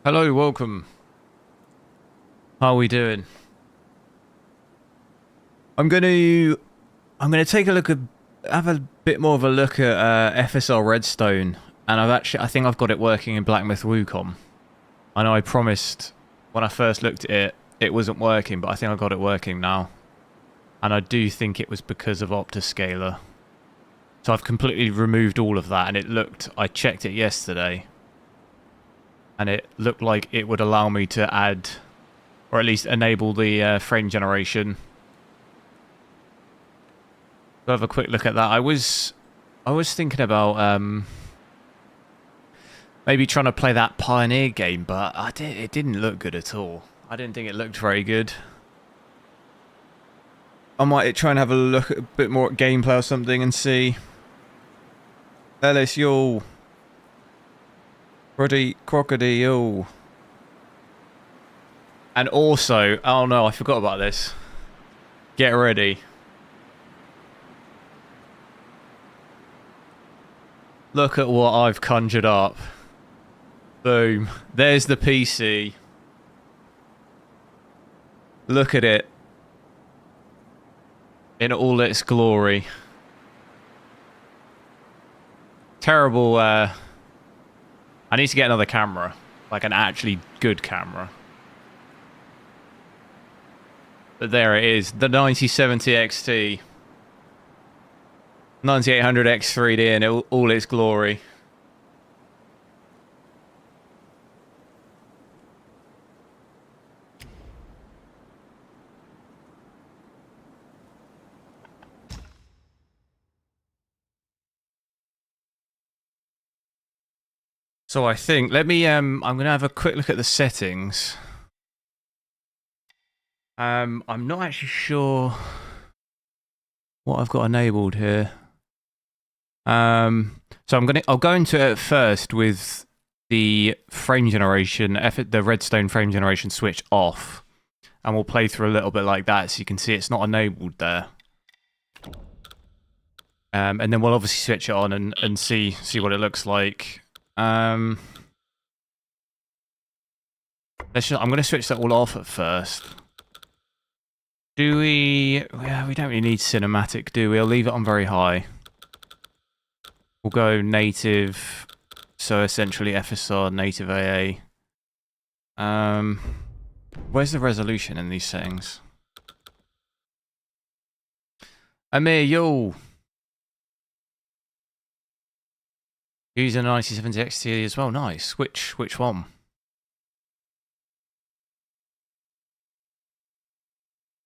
Hello, welcome. How are we doing? I'm gonna take a look at have a bit more of a look at FSR Redstone, and I think I've got it working in Black Myth Wukong. I know I promised when I first looked at it wasn't working, but I think I got it working now, and I do think it was because of Optiscaler. So I've completely removed all of that, and I checked it yesterday, and it looked like it would allow me to add, or at least enable the frame generation. We'll have a quick look at that. I was thinking about maybe trying to play that Pioneer game, but it didn't look good at all. I didn't think it looked very good. I might try and have a look at a bit more at gameplay or something and see. LSU. Roddy Crocodile. And also, oh no, I forgot about this. Get ready. Look at what I've conjured up. Boom. There's the PC. Look at it. In all its glory. Terrible, I need to get another camera. Like an actually good camera. But there it is. The 9070 XT. 9800 X3D in all its glory. So I think, let me, I'm going to have a quick look at the settings. I'm not actually sure what I've got enabled here. So I'll go into it first with the frame generation, the Redstone frame generation switch off. And we'll play through a little bit like that so you can see it's not enabled there. And then we'll obviously switch it on and see what it looks like. I'm going to switch that all off at first. Do we... Yeah, we don't really need cinematic, do we? I'll leave it on very high. We'll go native, so essentially FSR native AA. Where's the resolution in these settings? Amir, yo! Using a 9070 XT as well, nice. Which one?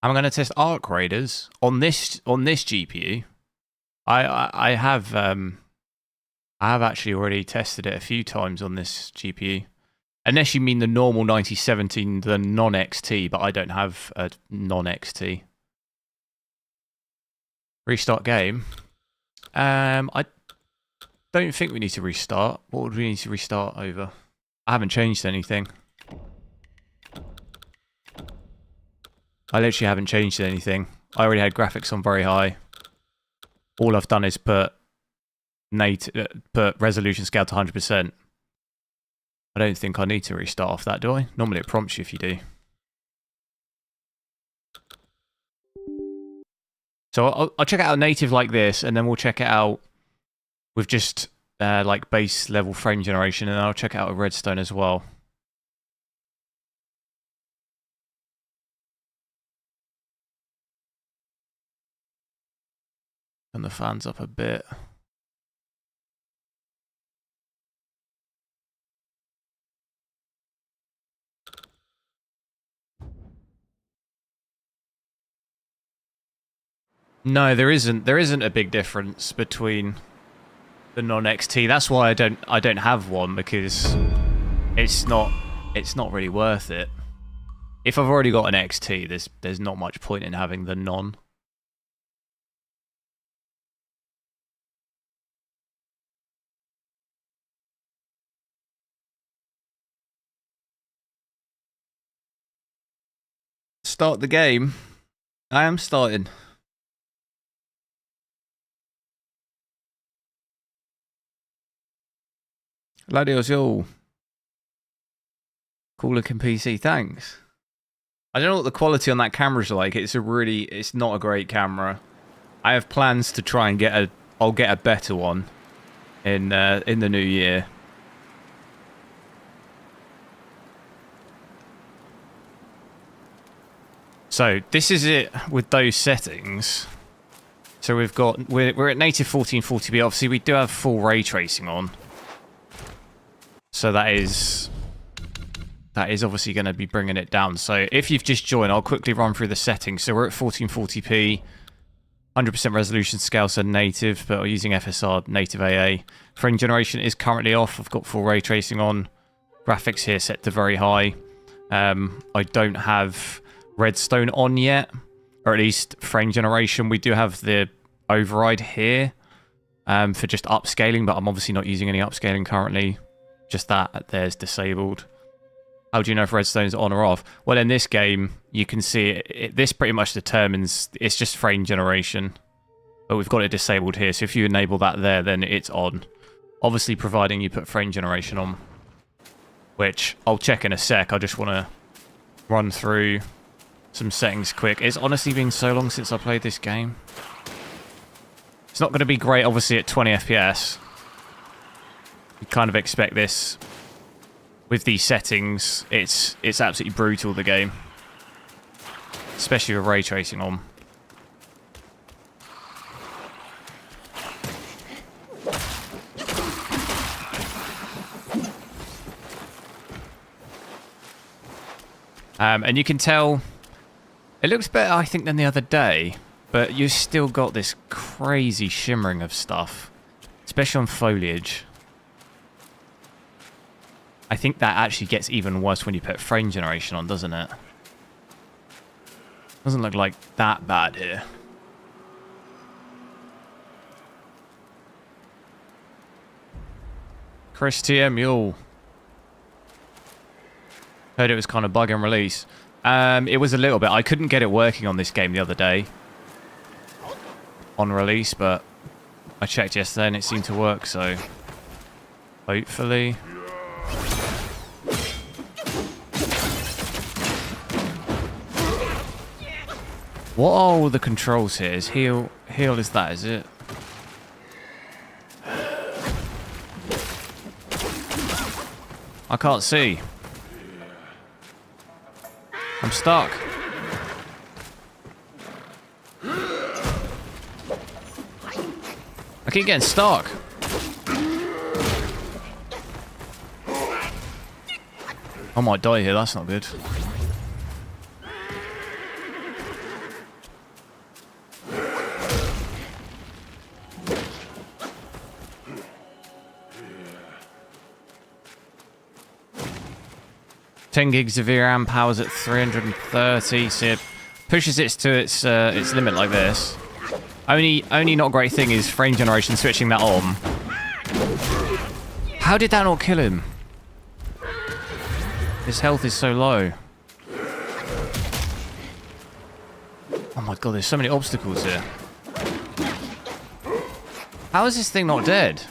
I'm going to test Arc Raiders on this GPU. I have actually already tested it a few times on this GPU. Unless you mean the normal 9070, the non-XT, but I don't have a non-XT. Restart game. I don't think we need to restart. What would we need to restart over? I haven't changed anything. I literally haven't changed anything. I already had graphics on very high. All I've done is put resolution scale to 100%. I don't think I need to restart off that, do I? Normally it prompts you if you do. So I'll check it out native like this, and then we'll check it out with just like base level frame generation, and I'll check it out with Redstone as well. Turn the fans up a bit. No, there isn't a big difference between the non-XT. That's why I don't have one, because it's not really worth it. If I've already got an XT, there's not much point in having the non. Start the game. I am starting. Ladios, yo. Cool looking PC, thanks. I don't know what the quality on that camera's like. It's not a great camera. I have plans to try and I'll get a better one in the new year. So this is it with those settings. So we're at native 1440p. Obviously, we do have full ray tracing on. So that is obviously going to be bringing it down. So if you've just joined, I'll quickly run through the settings. So we're at 1440p, 100% resolution scale, so native, but we're using FSR native AA. Frame generation is currently off. I've got full ray tracing on. Graphics here set to very high. I don't have Redstone on yet, or at least frame generation. We do have the override here for just upscaling, but I'm obviously not using any upscaling currently. Just that there's disabled. How do you know if Redstone's on or off? Well, in this game, you can see this pretty much determines, it's just frame generation. But we've got it disabled here, so if you enable that there, then it's on. Obviously, providing you put frame generation on, which I'll check in a sec. I just want to run through some settings quick. It's honestly been so long since I played this game. It's not going to be great, obviously, at 20 FPS. You kind of expect this. With these settings, it's absolutely brutal, the game. Especially with ray tracing on. And you can tell it looks better, I think, than the other day, but you've still got this crazy shimmering of stuff, especially on foliage. I think that actually gets even worse when you put frame generation on, doesn't it? Doesn't look like that bad here. Chris TM Mule. Heard it was kind of bug and release. It was a little bit. I couldn't get it working on this game the other day. On release, but I checked yesterday and it seemed to work, so hopefully. What are all the controls here? Is heal is that, is it? I can't see. I'm stuck. I keep getting stuck. I might die here, that's not good. Gigs of VRAM, powers at 330, so it pushes it to its limit like this. Only not great thing is frame generation, switching that on. How did that not kill him? His health is so low. Oh my god, there's so many obstacles here. How is this thing not dead?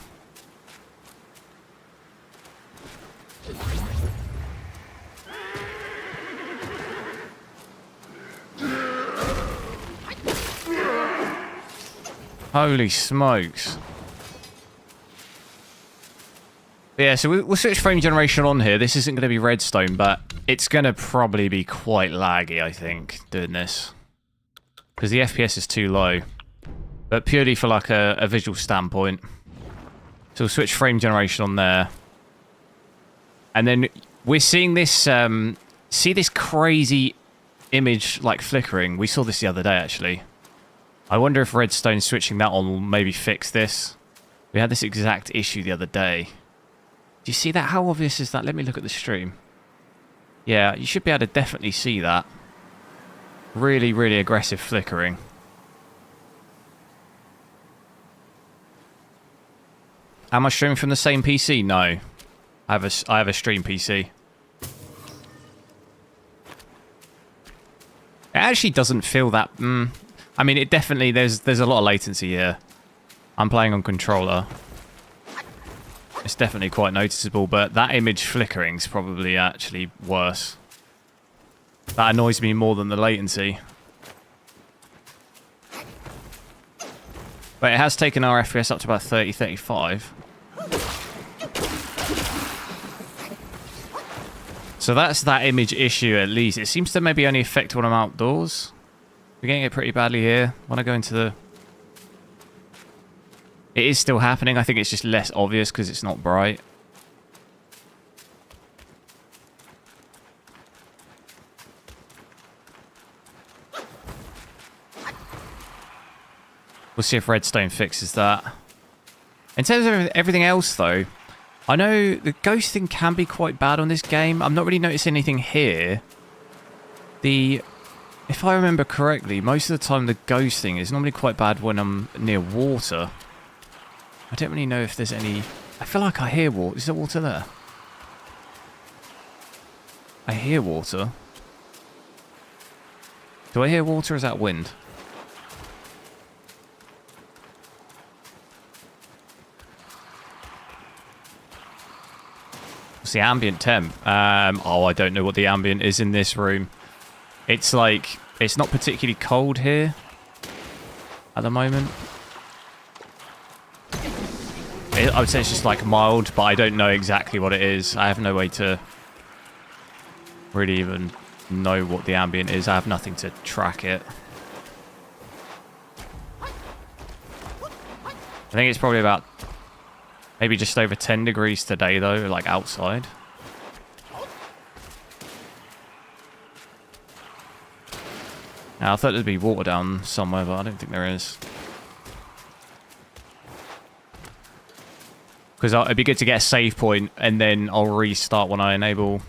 Holy smokes. But yeah, so we'll switch frame generation on here. This isn't going to be Redstone, but it's going to probably be quite laggy, I think, doing this. Because the FPS is too low. But purely for like a visual standpoint. So we'll switch frame generation on there. And then we're seeing this, see this crazy image like flickering. We saw this the other day, actually. I wonder if Redstone switching that on will maybe fix this. We had this exact issue the other day. Do you see that? How obvious is that? Let me look at the stream. Yeah, you should be able to definitely see that. Really, really aggressive flickering. Am I streaming from the same PC? No. I have a stream PC. It actually doesn't feel that... I mean, it definitely... There's a lot of latency here. I'm playing on controller. It's definitely quite noticeable, but that image flickering is probably actually worse. That annoys me more than the latency. But it has taken our FPS up to about 30, 35. So that's that image issue at least. It seems to maybe only affect when I'm outdoors. We're getting it pretty badly here. When I go into the... It is still happening. I think it's just less obvious because it's not bright. We'll see if Redstone fixes that. In terms of everything else, though, I know the ghosting can be quite bad on this game. I'm not really noticing anything here. If I remember correctly, most of the time the ghosting is normally quite bad when I'm near water. I don't really know if there's any... I feel like I hear water. Is there water there? I hear water. Do I hear water or is that wind? What's the ambient temp? Oh, I don't know what the ambient is in this room. It's like... It's not particularly cold here at the moment. I would say it's just like mild, but I don't know exactly what it is. I have no way to really even know what the ambient is. I have nothing to track it. I think it's probably about maybe just over 10 degrees today, though, like outside. Now, I thought there'd be water down somewhere, but I don't think there is. Because it'd be good to get a save point, and then I'll restart when I enable...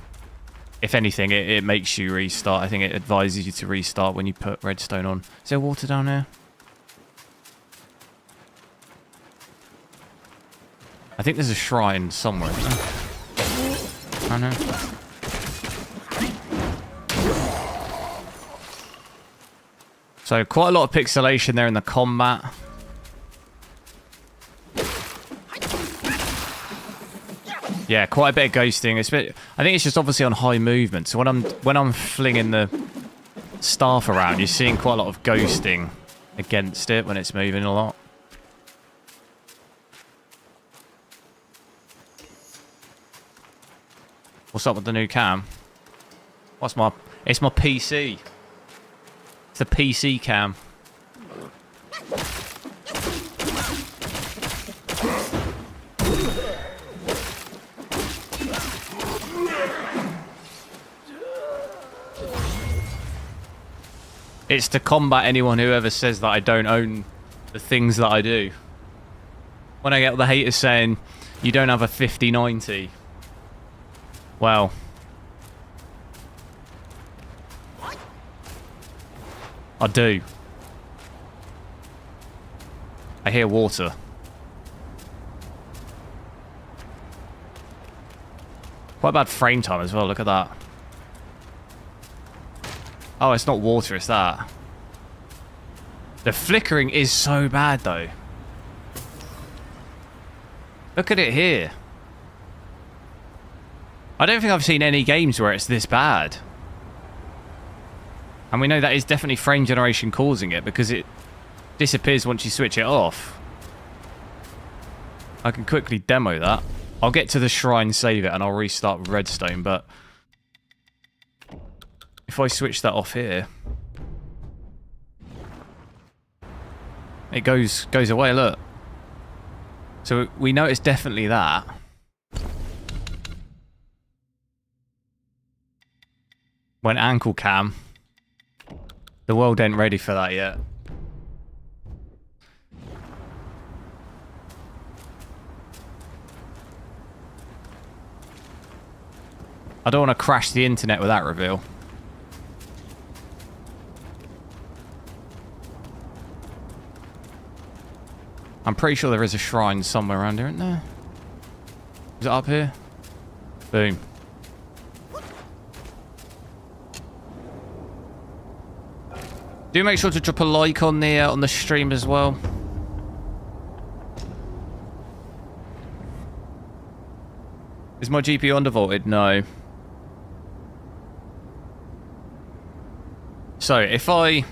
If anything, it makes you restart. I think it advises you to restart when you put redstone on. Is there water down there? I think there's a shrine somewhere. I don't know. So quite a lot of pixelation there in the combat. Yeah, quite a bit of ghosting. I think it's just obviously on high movement. So when I'm flinging the staff around, you're seeing quite a lot of ghosting against it when it's moving a lot. What's up with the new cam? It's my PC. It's a PC cam. It's to combat anyone who ever says that I don't own the things that I do. When I get the haters saying, you don't have a 5090. Well. I do. I hear water. Quite bad frame time as well, look at that. Oh, it's not water, it's that. The flickering is so bad, though. Look at it here. I don't think I've seen any games where it's this bad. And we know that is definitely frame generation causing it, because it disappears once you switch it off. I can quickly demo that. I'll get to the shrine, save it, and I'll restart with redstone, but... if I switch that off here, it goes away, look. So we know it's definitely that. When ankle cam, the world ain't ready for that yet. I don't want to crash the internet with that reveal. I'm pretty sure there is a shrine somewhere around here, isn't there? Is it up here? Boom. Do make sure to drop a like on the stream as well. Is my GPU undervolted? No. So if I'm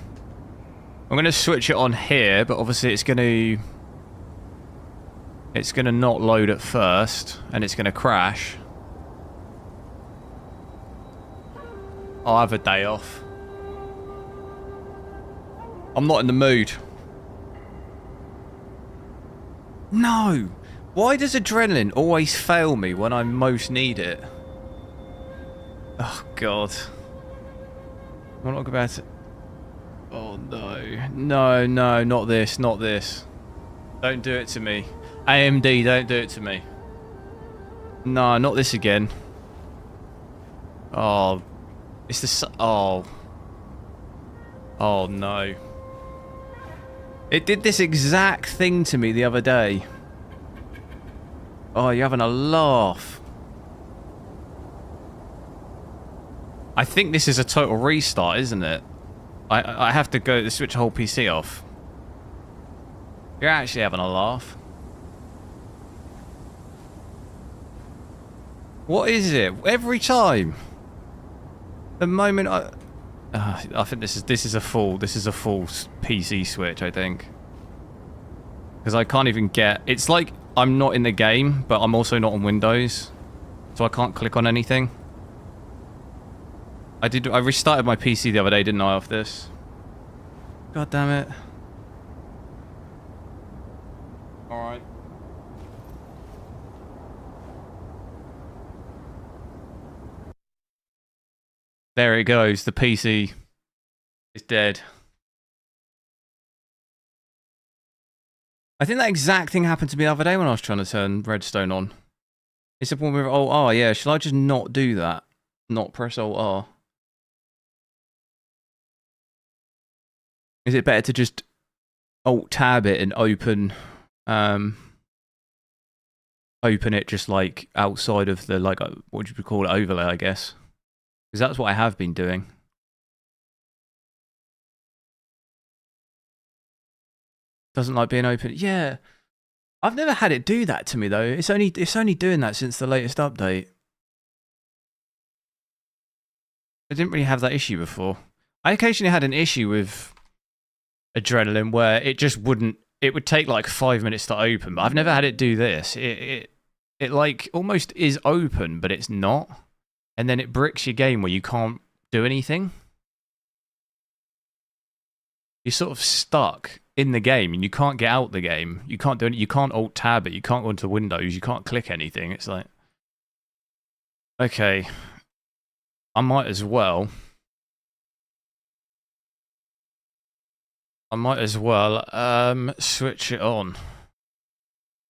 going to switch it on here, but obviously it's going to not load at first, and it's going to crash. I'll have a day off. I'm not in the mood. No! Why does adrenaline always fail me when I most need it? Oh, God. I'm not about to... Oh, no. No, no, not this, not this. Don't do it to me. AMD, don't do it to me. No, not this again. Oh. It's the... Oh. Oh, no. It did this exact thing to me the other day. Oh, you're having a laugh. I think this is a total restart, isn't it? I have to go to switch the whole PC off. You're actually having a laugh. What is it? Every time. The moment I think this is a full PC switch, I think. Because I can't even get... It's like I'm not in the game, but I'm also not on Windows. So I can't click on anything. I restarted my PC the other day, didn't I, off this? God damn it. Alright. There it goes. The PC is dead. I think that exact thing happened to me the other day when I was trying to turn Redstone on. It's the one with Alt R, yeah. Shall I just not do that? Not press Alt R? Is it better to just Alt Tab it and open it just like outside of the, like, what would you call it, overlay, I guess? Because that's what I have been doing. Doesn't like being open. Yeah. I've never had it do that to me though. It's only doing that since the latest update. I didn't really have that issue before. I occasionally had an issue with Adrenaline where it just wouldn't... It would take like 5 minutes to open, but I've never had it do this. It like almost is open, but it's not. And then it bricks your game where you can't do anything. You're sort of stuck in the game and you can't get out the game. You can't do it. You can't Alt Tab it. You can't go into Windows. You can't click anything. It's like, okay, I might as well. Switch it on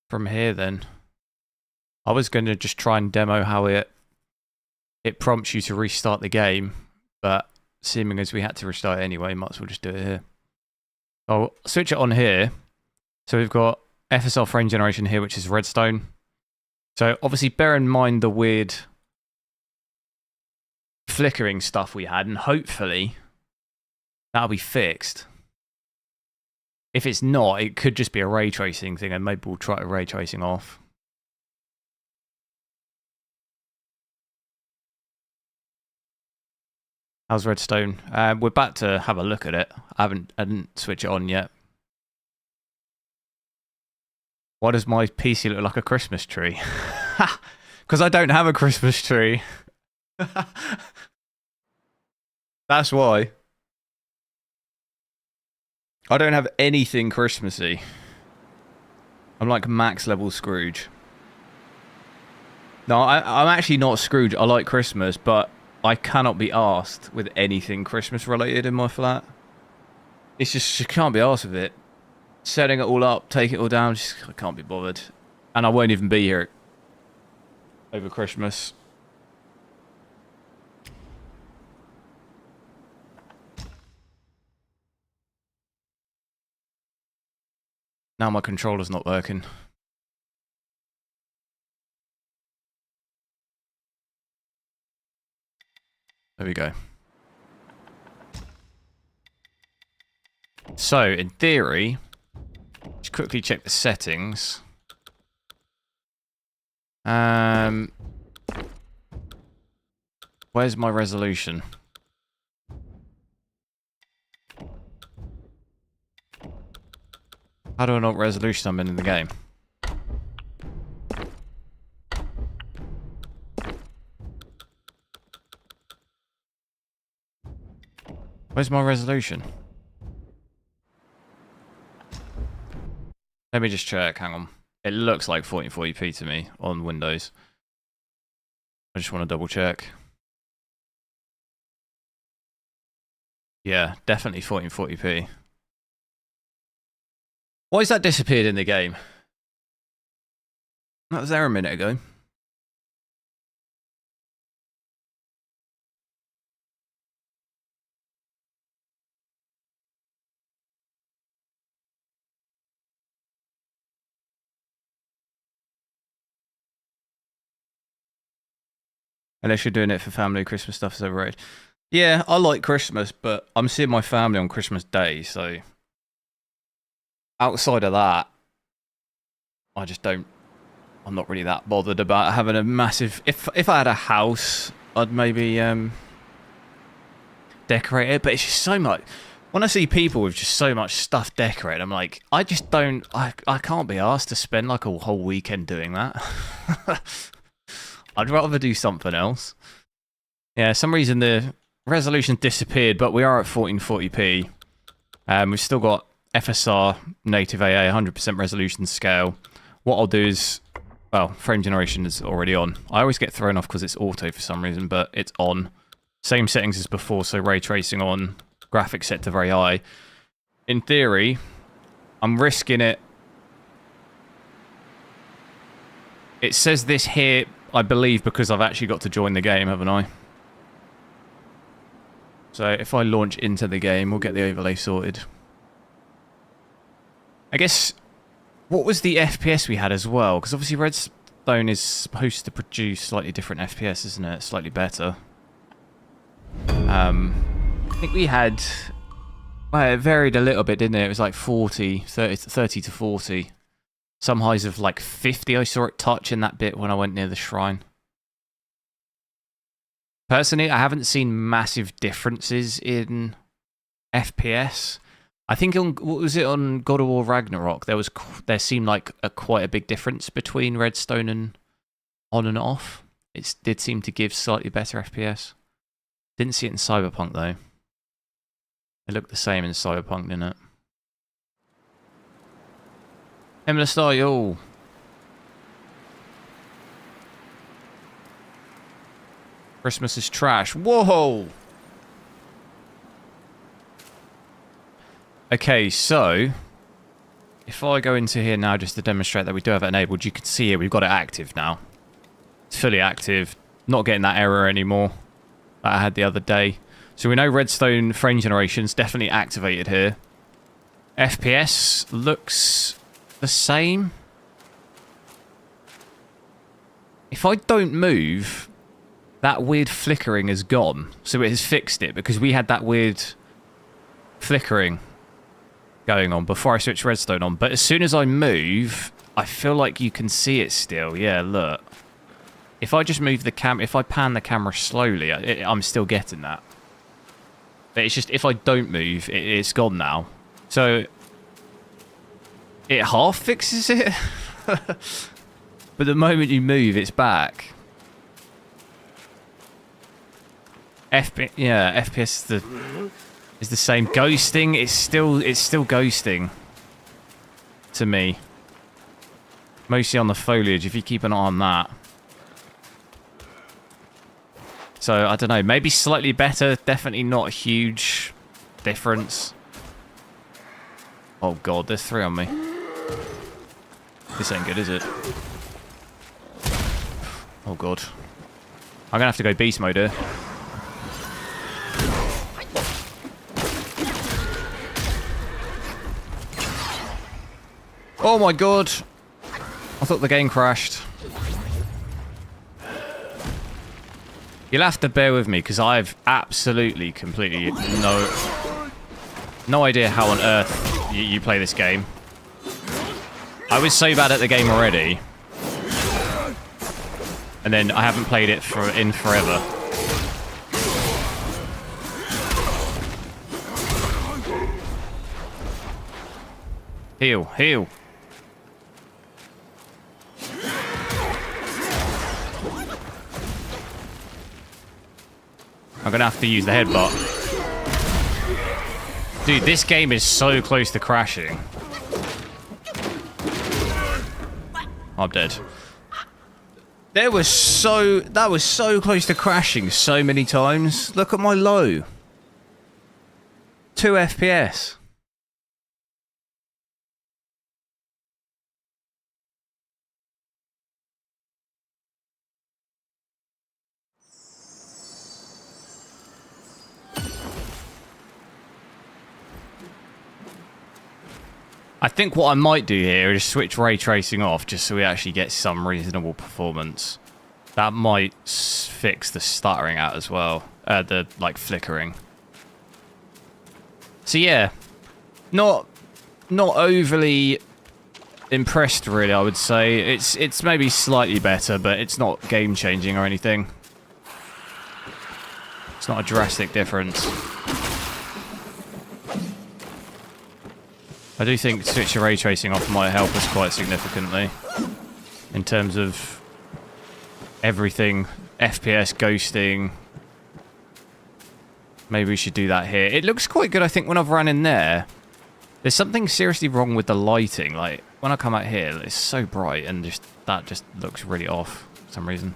from here then. I was going to just try and demo how it prompts you to restart the game, but seeming as we had to restart it anyway, might as well just do it here. I'll switch it on here. So we've got FSR frame generation here, which is Redstone. So obviously bear in mind the weird flickering stuff we had, and hopefully that'll be fixed. If it's not, it could just be a ray tracing thing, and maybe we'll try ray tracing off. How's Redstone? We're about to have a look at it. I didn't switch it on yet. Why does my PC look like a Christmas tree? Because I don't have a Christmas tree. That's why. I don't have anything Christmassy. I'm like max level Scrooge. No, I'm actually not Scrooge. I like Christmas, but I cannot be arsed with anything Christmas related in my flat. It's just, you can't be arsed with it. Setting it all up, take it all down, just, I can't be bothered. And I won't even be here over Christmas. Now my controller's not working. There we go. So, in theory, just quickly check the settings. Where's my resolution? How do I know what resolution I'm in the game? Where's my resolution? Let me just check, hang on. It looks like 1440p to me on Windows. I just want to double check. Yeah, definitely 1440p. Why has that disappeared in the game? That was there a minute ago. Unless you're doing it for family, Christmas stuff is overrated. Yeah, I like Christmas, but I'm seeing my family on Christmas Day, so outside of that, I just don't. I'm not really that bothered about having a massive. If I had a house, I'd maybe decorate it, but it's just so much. When I see people with just so much stuff decorated, I'm like, I just don't. I can't be asked to spend like a whole weekend doing that. I'd rather do something else. Yeah, some reason the resolution disappeared, but we are at 1440p. We've still got FSR native AA 100% resolution scale. What I'll do is, well, frame generation is already on. I always get thrown off because it's auto for some reason, but it's on. Same settings as before, so ray tracing on, graphics set to very high. In theory, I'm risking it. It says this here, I believe, because I've actually got to join the game, haven't I? So if I launch into the game, we'll get the overlay sorted. I guess, what was the FPS we had as well? Because obviously Redstone is supposed to produce slightly different FPS, isn't it? Slightly better. I think we had... Well, it varied a little bit, didn't it? It was like 30 to 40. Some highs of like 50 I saw it touch in that bit when I went near the shrine. Personally, I haven't seen massive differences in FPS. I think on, what was it on God of War Ragnarok? There seemed like quite a big difference between Redstone and on and off. It did seem to give slightly better FPS. Didn't see it in Cyberpunk though. It looked the same in Cyberpunk, didn't it? Emily Star, yo. Christmas is trash. Whoa! Okay, so if I go into here now just to demonstrate that we do have it enabled, you can see here we've got it active now. It's fully active. Not getting that error anymore that I had the other day. So we know Redstone frame generation's definitely activated here. FPS looks the same. If I don't move, that weird flickering is gone. So it has fixed it because we had that weird flickering going on before I switched Redstone on. But as soon as I move, I feel like you can see it still. Yeah, look. If I just move the if I pan the camera slowly, I'm still getting that. But it's just, if I don't move, it's gone now. So it half fixes it. But the moment you move, it's back. FPS is the same. Ghosting, it's still ghosting to me. Mostly on the foliage, if you keep an eye on that. So, I don't know, maybe slightly better, definitely not a huge difference. Oh god, there's 3 on me. This ain't good, is it? Oh god. I'm gonna have to go beast mode here. Oh my god! I thought the game crashed. You'll have to bear with me because I've absolutely, completely no idea how on earth you play this game. I was so bad at the game already. And then I haven't played it in forever. Heal, heal. I'm gonna have to use the headbutt. Dude, this game is so close to crashing. I'm dead. That was so close to crashing so many times. Look at my low. 2 FPS. I think what I might do here is switch ray tracing off just so we actually get some reasonable performance. That might fix the stuttering out as well. The, like, flickering. So yeah, not overly impressed really, I would say. It's maybe slightly better, but it's not game changing or anything. It's not a drastic difference. I do think switching ray tracing off might help us quite significantly in terms of everything, FPS, ghosting. Maybe we should do that here. It looks quite good, I think, when I've run in there. There's something seriously wrong with the lighting. Like, when I come out here, it's so bright and that just looks really off for some reason.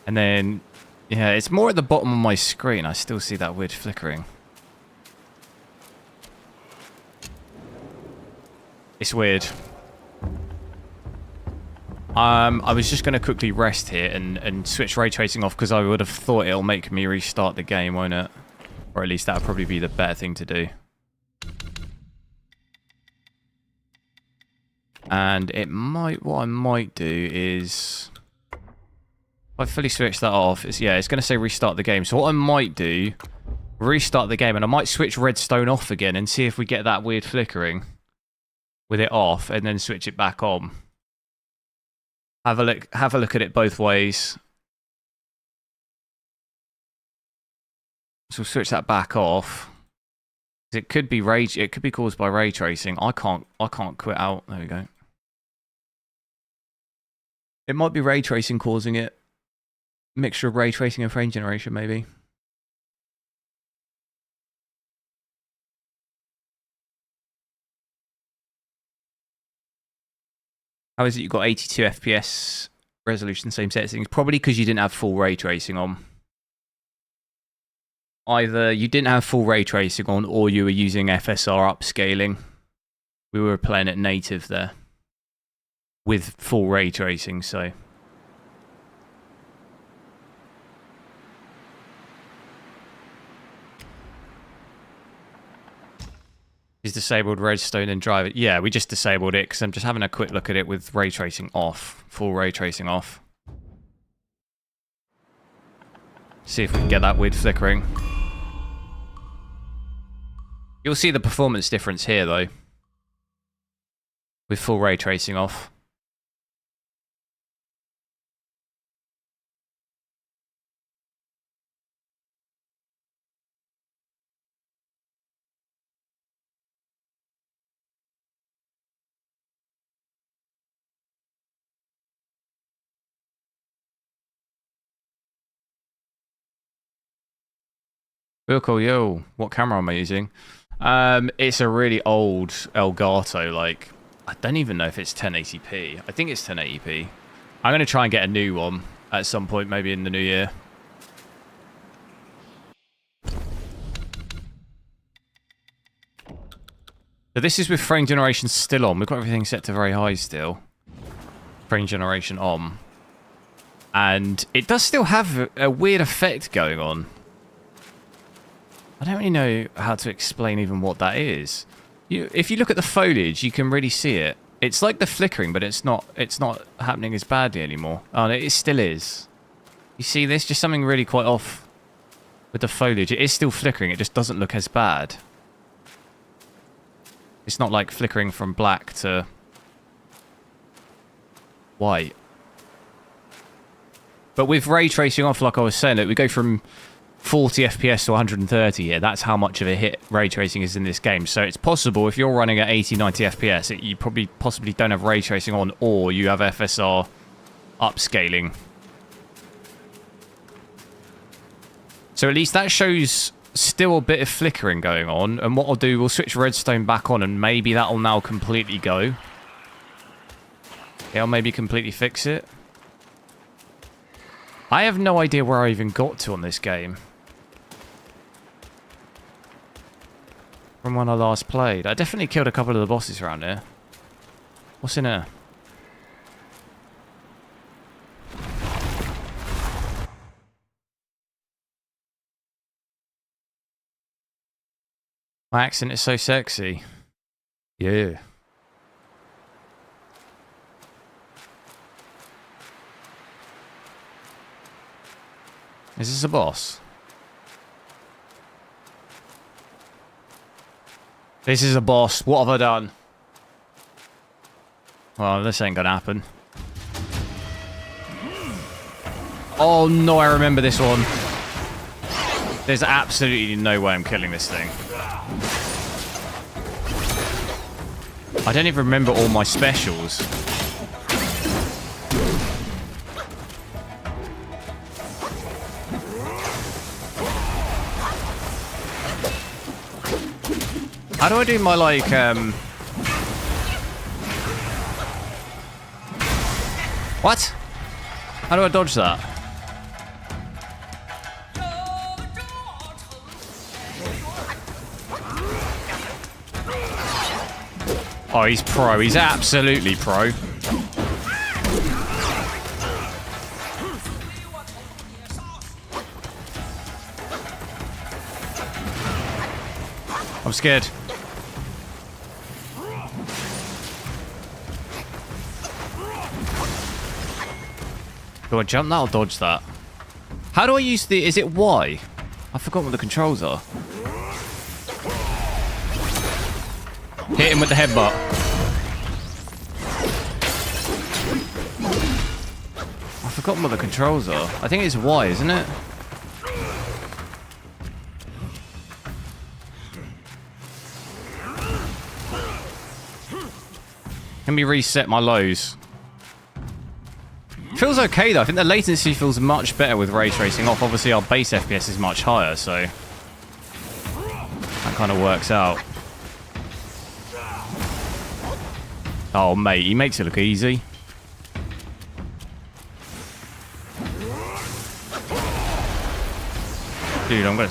And then, yeah, it's more at the bottom of my screen. I still see that weird flickering. It's weird. I was just going to quickly rest here and switch ray tracing off because I would have thought it'll make me restart the game, won't it? Or at least that would probably be the better thing to do. And it might, what I might do is, if I fully switch that off, it's going to say restart the game. So what I might do, restart the game, and I might switch redstone off again and see if we get that weird flickering with it off, and then switch it back on. Have a look at it both ways. So we'll switch that back off. It could be caused by ray tracing. I can't quit out. There we go. It might be ray tracing causing it. Mixture of ray tracing and frame generation, maybe. How is it you got 82 FPS resolution, same settings? Probably because you didn't have full ray tracing on. Either you didn't have full ray tracing on, or you were using FSR upscaling. We were playing it native there with full ray tracing, so. Is disabled redstone and drive it? Yeah, we just disabled it because I'm just having a quick look at it with ray tracing off, full ray tracing off. See if we can get that weird flickering. You'll see the performance difference here though, with full ray tracing off. Real cool, yo. What camera am I using? It's a really old Elgato, like, I don't even know if it's 1080p. I think it's 1080p. I'm going to try and get a new one at some point, maybe in the new year. So this is with frame generation still on. We've got everything set to very high still. Frame generation on. And it does still have a weird effect going on. I don't really know how to explain even what that is. If you look at the foliage, you can really see it. It's like the flickering, but it's not happening as badly anymore. Oh, it still is. You see this? Just something really quite off with the foliage. It is still flickering. It just doesn't look as bad. It's not like flickering from black to white. But with ray tracing off, like I was saying, we go from 40 FPS to 130 here. That's how much of a hit ray tracing is in this game. So it's possible if you're running at 80, 90 FPS, you probably possibly don't have ray tracing on, or you have FSR upscaling. So at least that shows still a bit of flickering going on. And what I'll do, we'll switch redstone back on, and maybe that'll now completely go. It'll maybe completely fix it. I have no idea where I even got to on this game. From when I last played. I definitely killed a couple of the bosses around here. What's in here? My accent is so sexy. Yeah. Is this a boss? This is a boss. What have I done? Well, this ain't gonna happen. Oh no, I remember this one. There's absolutely no way I'm killing this thing. I don't even remember all my specials. How do I do my, like, What? How do I dodge that? Oh, he's pro. He's absolutely pro. I'm scared. Do I jump that or dodge that? How do I use the... Is it Y? I forgot what the controls are. Hit him with the headbutt. I've forgotten what the controls are. I think it's Y, isn't it? Let me reset my lows. Feels okay though. I think the latency feels much better with ray tracing off. Obviously our base FPS is much higher, so that kind of works out. Oh mate, he makes it look easy. Dude, I'm gonna...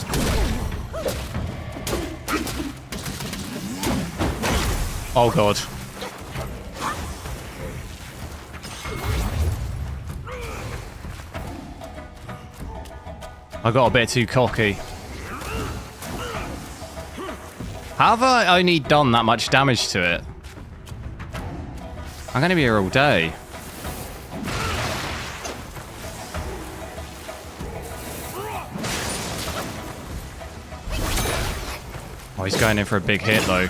Oh god. I got a bit too cocky. How have I only done that much damage to it? I'm gonna be here all day. Oh, he's going in for a big hit though.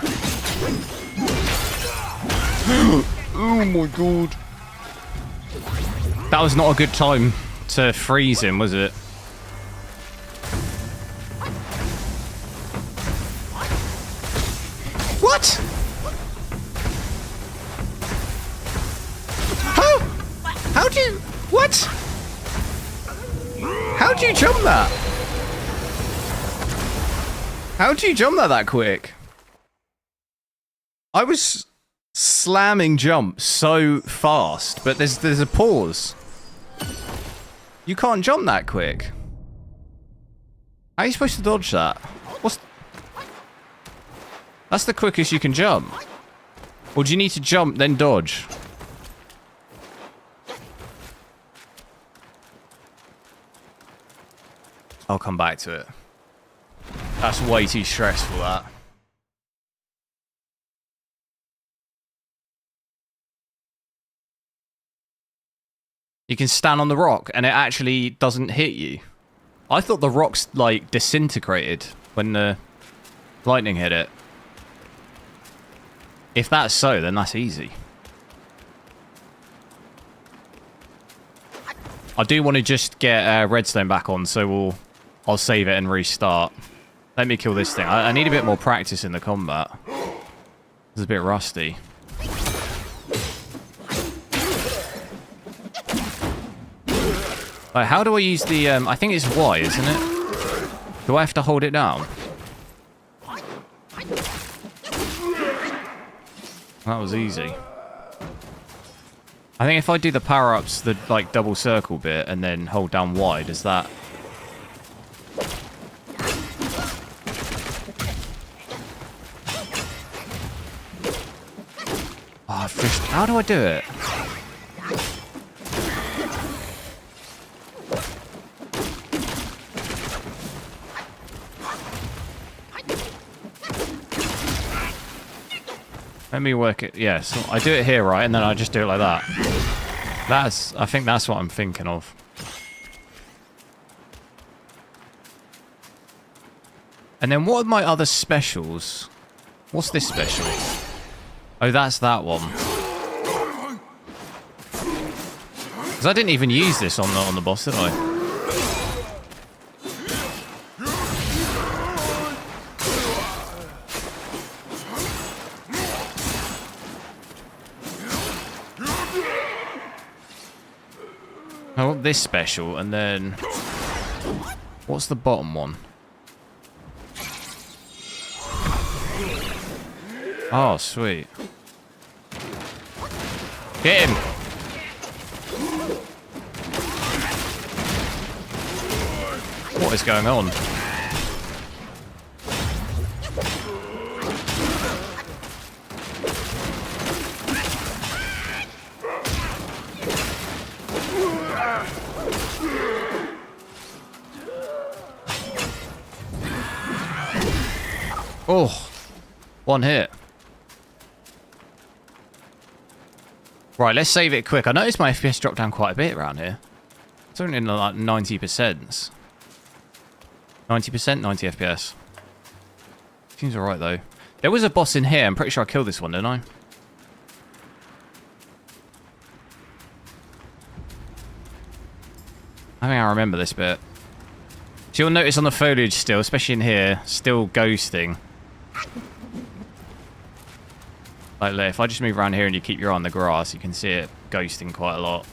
Oh my god. That was not a good time to freeze him, was it? What? How do you... What? How do you jump that? How do you jump that quick? I was slamming jump so fast, but there's a pause. You can't jump that quick. How are you supposed to dodge that? What's... That's the quickest you can jump. Or do you need to jump, then dodge? I'll come back to it. That's way too stressful, that. You can stand on the rock and it actually doesn't hit you. I thought the rocks, like, disintegrated when the lightning hit it. If that's so, then that's easy. I do want to just get redstone back on, so we'll I'll save it and restart. Let me kill this thing. I need a bit more practice in the combat. It's a bit rusty. Right, how do I use the... I think it's Y, isn't it? Do I have to hold it down? That was easy. I think if I do the power-ups, the like double circle bit, and then hold down Y, does that... Oh, how do I do it? Let me work it. Yeah, so I do it here, right? And then I just do it like that. I think that's what I'm thinking of. And then what are my other specials? What's this special? Oh, that's that one. Because I didn't even use this on the boss, did I? I want this special, and then... What's the bottom one? Oh, sweet. Get him! What is going on? Oh, one hit. Right, let's save it quick. I noticed my FPS dropped down quite a bit around here. It's only in like 90%. 90%, 90 FPS. Seems alright though. There was a boss in here. I'm pretty sure I killed this one, didn't I? I think I remember this bit. So you'll notice on the foliage still, especially in here, still ghosting. Like, if I just move around here and you keep your eye on the grass, you can see it ghosting quite a lot.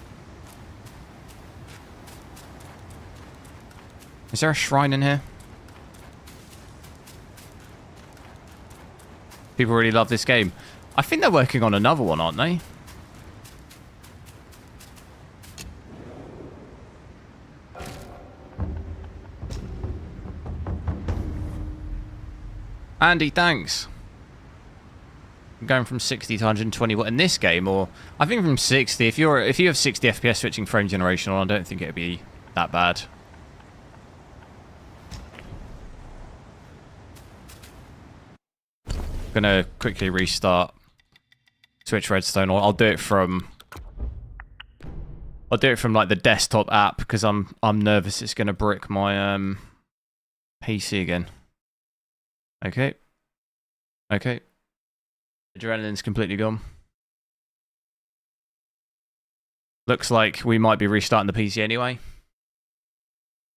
Is there a shrine in here? People really love this game. I think they're working on another one, aren't they? Andy, thanks. I'm going from 60 to 120 in this game, or I think from 60. If you have 60 FPS switching frame generation on, I don't think it'd be that bad. I'm gonna quickly restart Switch Redstone, or I'll do it from like the desktop app because I'm nervous it's gonna brick my PC again. Okay. Okay. Adrenaline's completely gone. Looks like we might be restarting the PC anyway.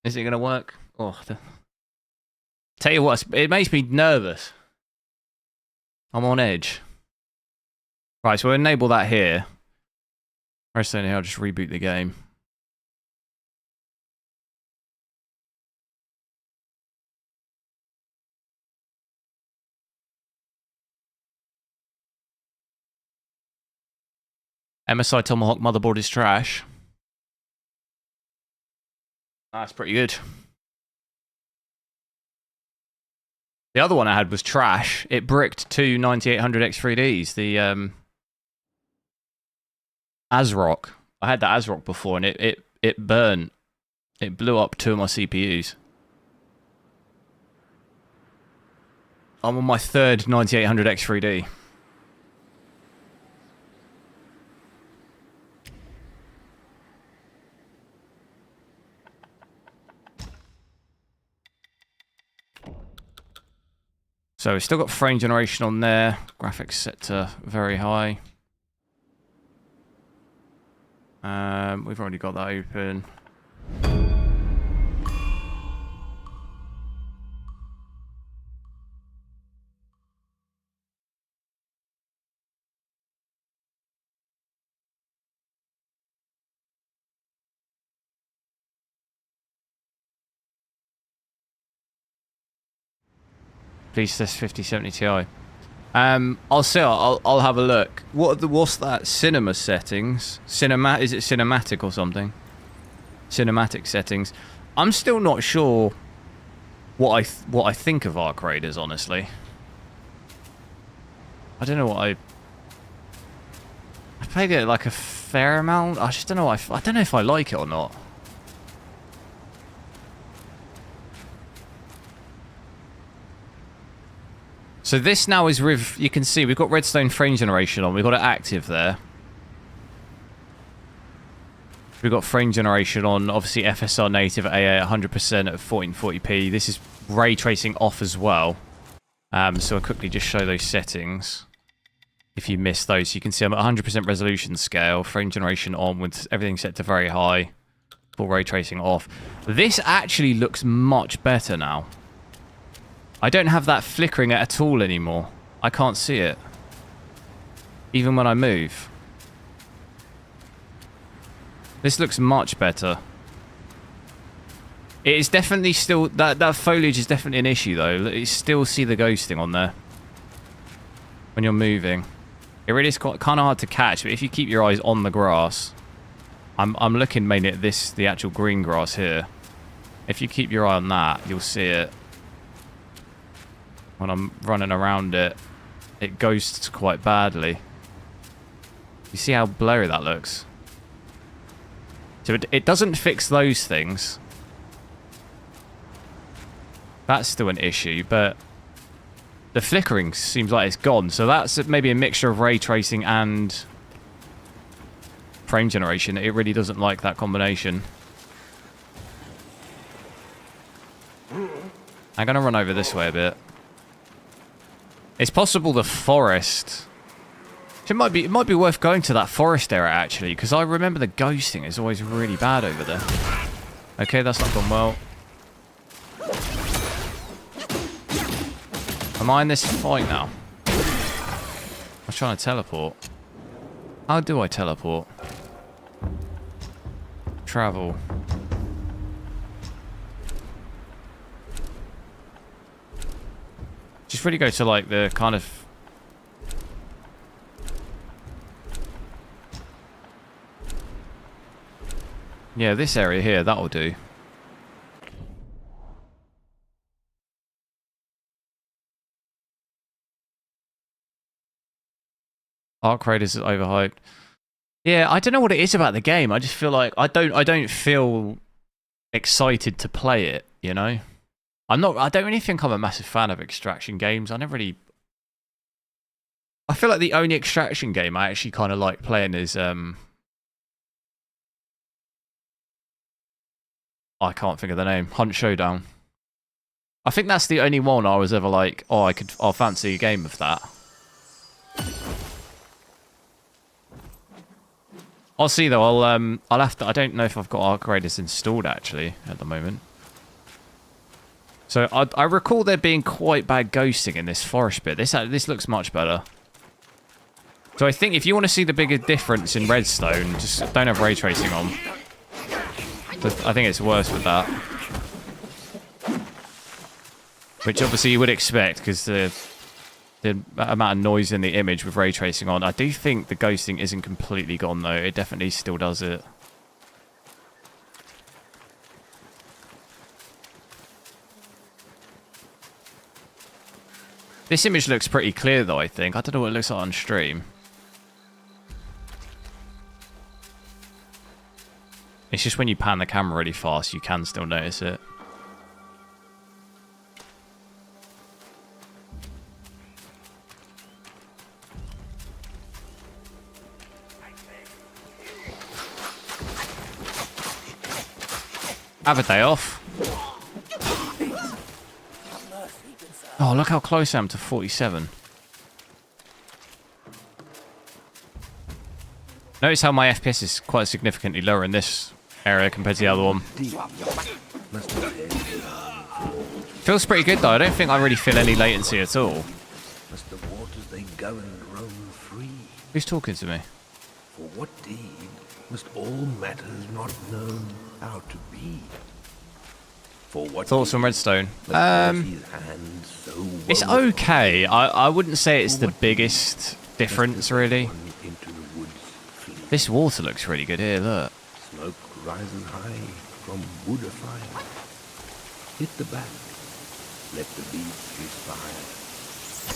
Is it going to work? Oh, tell you what, it makes me nervous. I'm on edge. Right, so we'll enable that here. Rest of it, I'll just reboot the game. MSI Tomahawk motherboard is trash. That's pretty good. The other one I had was trash. It bricked two 9800X3Ds. The ASRock. I had the ASRock before, and it burned. It blew up two of my CPUs. I'm on my third 9800X3D. So we've still got frame generation on there. Graphics set to very high. We've already got that open. Please test 5070 Ti. I'll see. I'll have a look. What's that? Cinema settings. Is it cinematic or something? Cinematic settings. I'm still not sure what I think of arc raiders. Honestly, I don't know what I played it like a fair amount. I just don't know. I don't know if I like it or not. So this now is with, you can see we've got Redstone frame generation on. We've got it active there. We've got frame generation on, obviously FSR native AA 100% at 1440p. This is ray tracing off as well. So I'll quickly just show those settings. If you missed those, you can see I'm at 100% resolution scale, frame generation on with everything set to very high, full ray tracing off. This actually looks much better now. I don't have that flickering at all anymore. I can't see it. Even when I move. This looks much better. It is definitely still... That foliage is definitely an issue, though. You still see the ghosting on there. When you're moving. It really is kind of hard to catch, but if you keep your eyes on the grass... I'm looking mainly at the actual green grass here. If you keep your eye on that, you'll see it. When I'm running around it, it ghosts quite badly. You see how blurry that looks? So it doesn't fix those things. That's still an issue, but the flickering seems like it's gone. So that's maybe a mixture of ray tracing and frame generation. It really doesn't like that combination. I'm going to run over this way a bit. It's possible the forest... It might be worth going to that forest area, actually, because I remember the ghosting is always really bad over there. Okay, that's not gone well. Am I in this fight now? I was trying to teleport. How do I teleport? Travel. Just really go to, like, the kind of... Yeah, this area here, that'll do. Arc Raiders is overhyped. Yeah, I don't know what it is about the game. I just feel like I don't feel excited to play it, you know? I don't really think I'm a massive fan of extraction games. I feel like the only extraction game I actually kind of like playing is I can't think of the name. Hunt Showdown. I think that's the only one I was ever like, oh, I'll fancy a game of that. I'll see though. I'll have to. I don't know if I've got Arc Raiders installed actually at the moment. So I recall there being quite bad ghosting in this forest bit. This looks much better. So I think if you want to see the bigger difference in Redstone, just don't have ray tracing on. I think it's worse with that. Which obviously you would expect, because the amount of noise in the image with ray tracing on. I do think the ghosting isn't completely gone, though. It definitely still does it. This image looks pretty clear, though, I think. I don't know what it looks like on stream. It's just when you pan the camera really fast, you can still notice it. Have a day off. Oh, look how close I am to 47. Notice how my FPS is quite significantly lower in this area compared to the other one. Feels pretty good though. I don't think I really feel any latency at all. Must the waters they go and roam free? Who's talking to me? For what deed must all matters not known how to be? For what Thoughts on Redstone? his hand so It's woe okay. I wouldn't say it's the biggest difference, really. on into the woods flee. This water looks really good here, look. Smoke rising high from wood afire. Hit the back, let the beast respire.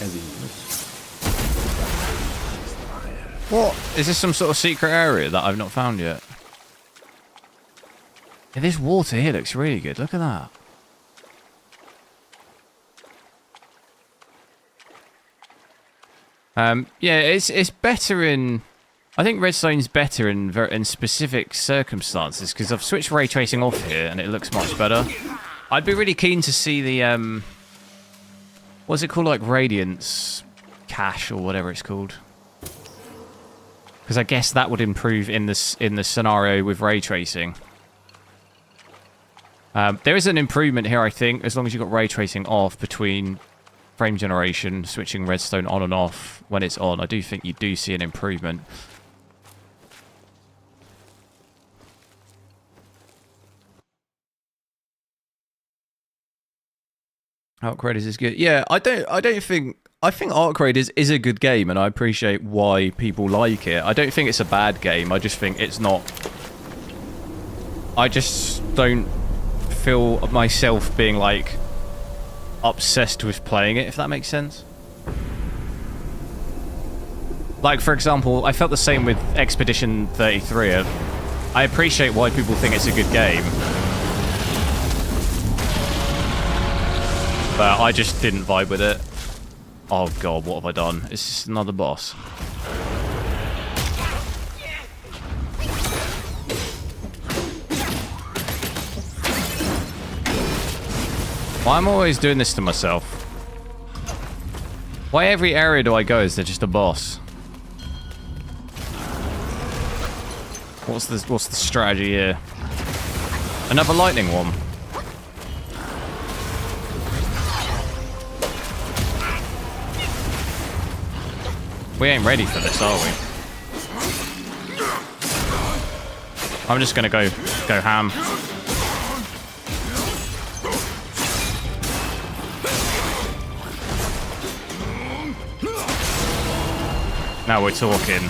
Heavy mist, fire. What? Is this some sort of secret area that I've not found yet? Yeah, this water here looks really good. Look at that. Yeah, it's better in... I think Redstone's better in specific circumstances, because I've switched ray tracing off here and it looks much better. I'd be really keen to see the... what's it called? Like Radiance Cache or whatever it's called. Because I guess that would improve in the scenario with ray tracing. There is an improvement here, I think, as long as you've got ray tracing off between frame generation, switching Redstone on and off when it's on. I do think you do see an improvement. Arc Raiders is good. Yeah, I think Arc Raiders is a good game, and I appreciate why people like it. I don't think it's a bad game. I just think it's not... I just don't feel myself being like obsessed with playing it, if that makes sense. Like, for example, I felt the same with Expedition 33. I appreciate why people think it's a good game, but I just didn't vibe with it. Oh god, what have I done? It's just another boss. Why am I always doing this to myself? Why every area do I go is there just a boss? What's the strategy here? Another lightning one. We ain't ready for this, are we? I'm just gonna go ham. Now we're talking.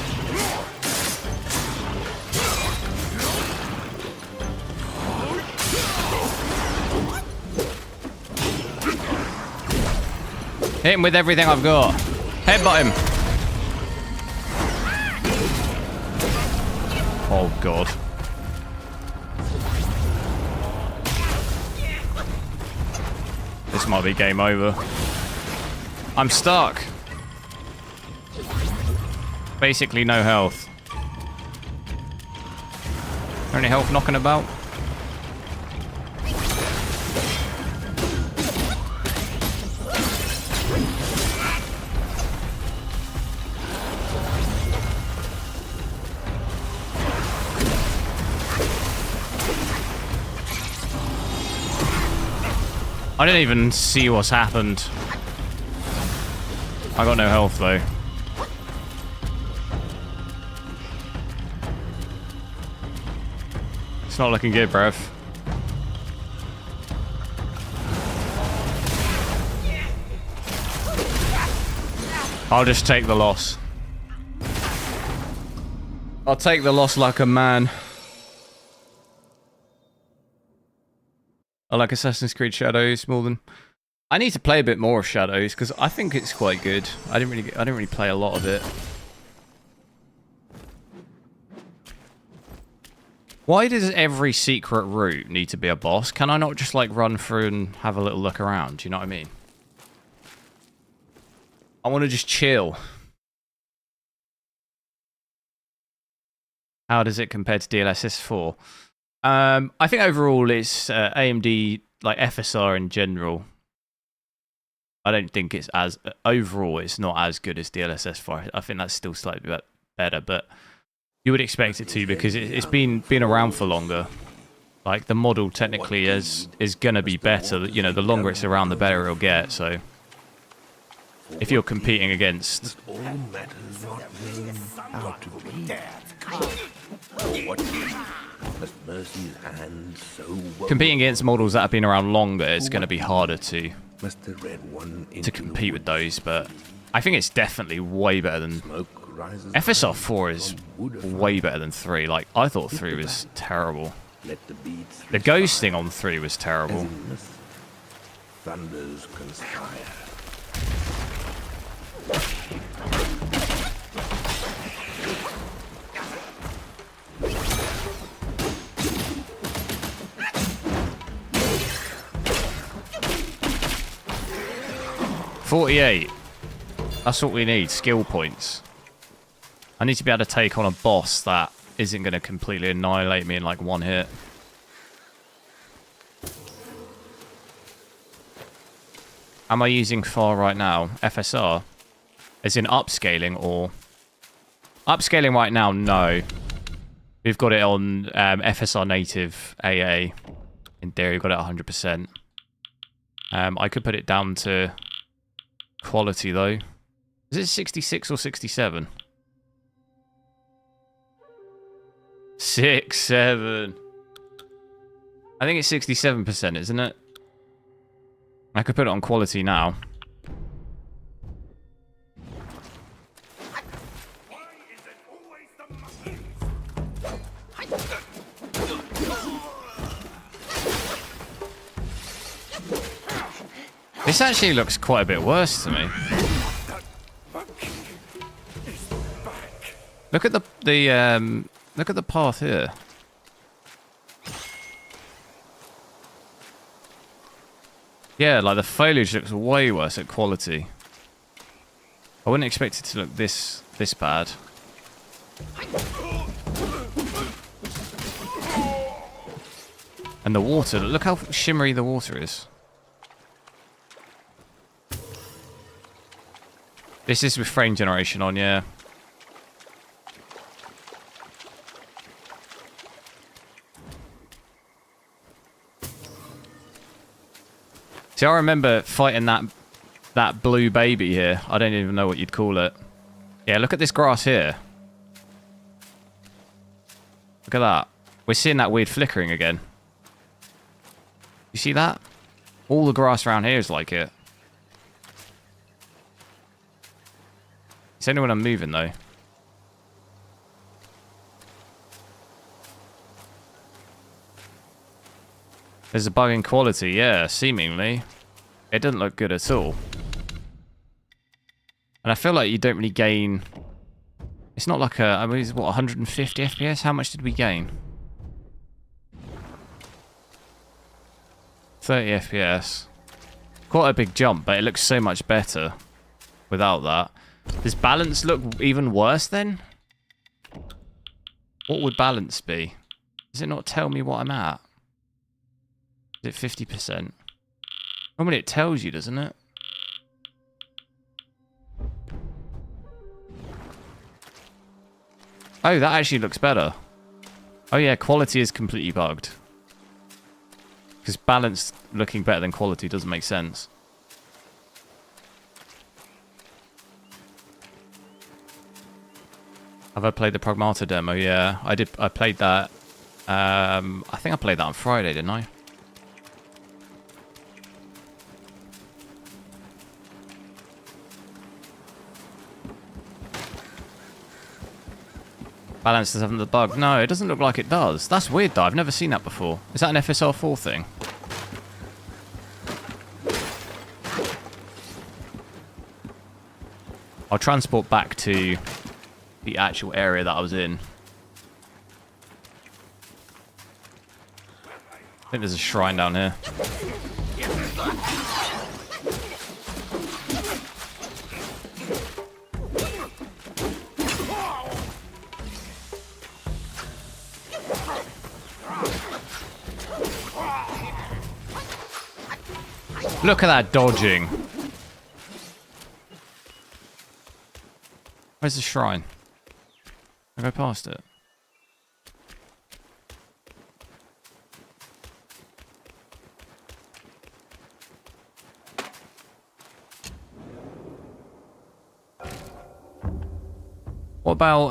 Hit him with everything I've got. Headbutt him. Oh god. This might be game over. I'm stuck. Basically no health. Any health knocking about? I didn't even see what's happened. I got no health though. It's not looking good, bruv. I'll just take the loss. I'll take the loss like a man. I like Assassin's Creed Shadows more than... I need to play a bit more of Shadows because I think it's quite good. I didn't really play a lot of it. Why does every secret route need to be a boss? Can I not just like run through and have a little look around? Do you know what I mean? I want to just chill. How does it compare to DLSS 4? I think overall it's AMD, like FSR in general. I don't think it's as... overall, it's not as good as DLSS 4. I think that's still slightly better, but you would expect it to because it's been around for longer. Like, the model technically is going to be better. You know, the longer it's around, the better it'll get, so... If you're competing against... all matters not known how to be. For what Must Mercy's hand so Competing against models that have been around longer, it's going to be harder to must the red one compete with those, but I think it's definitely way better than... smoke rises FSR 4 is way better than 3. Like, I thought 3 was terrible. Let the beats The ghosting on 3 was terrible. thunders conspire. $48. That's what we need, skill points. I need to be able to take on a boss that isn't going to completely annihilate me in like one hit. Am I using FAR right now? FSR? As in upscaling or... Upscaling right now, no. We've got it on FSR native AA. In theory, we've got it 100%. I could put it down to quality though. Is it 66 or 67? 7. I think it's 67%, isn't it? I could put it on quality now. This actually looks quite a bit worse to me. Look at the path here. Yeah, like the foliage looks way worse at quality. I wouldn't expect it to look this bad. And the water, look how shimmery the water is. This is with frame generation on, yeah. See, I remember fighting that blue baby here. I don't even know what you'd call it. Yeah, look at this grass here. Look at that. We're seeing that weird flickering again. You see that? All the grass around here is like it. It's only when I'm moving, though. There's a bug in quality, yeah, seemingly. It doesn't look good at all. And I feel like you don't really gain... It's not like a... I mean, it's what, 150 FPS? How much did we gain? 30 FPS. Quite a big jump, but it looks so much better without that. Does balance look even worse then? What would balance be? Does it not tell me what I'm at? Is it 50%? Normally it tells you, doesn't it? Oh, that actually looks better. Oh yeah, quality is completely bugged. Because balance looking better than quality doesn't make sense. Have I played the Pragmata demo? Yeah, I did. I played that. I think I played that on Friday, didn't I? Balance doesn't have the bug. No, it doesn't look like it does. That's weird though. I've never seen that before. Is that an FSR 4 thing? I'll transport back to the actual area that I was in. I think there's a shrine down here. Look at that dodging. Where's the shrine? I'll go past it. What about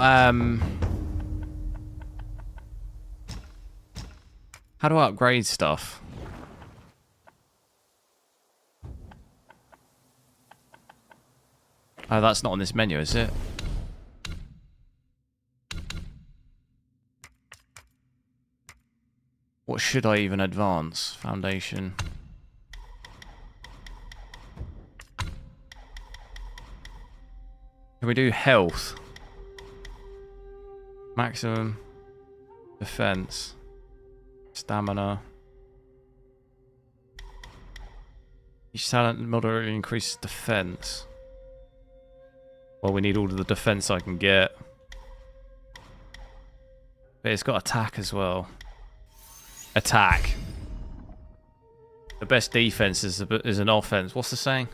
How do I upgrade stuff? Oh, that's not on this menu, is it? What should I even advance? Foundation. Can we do health? Maximum defense. Stamina. Each talent moderately increases defense. Well, we need all of the defense I can get. But it's got attack as well. Attack. The best defense is an offense. What's the saying?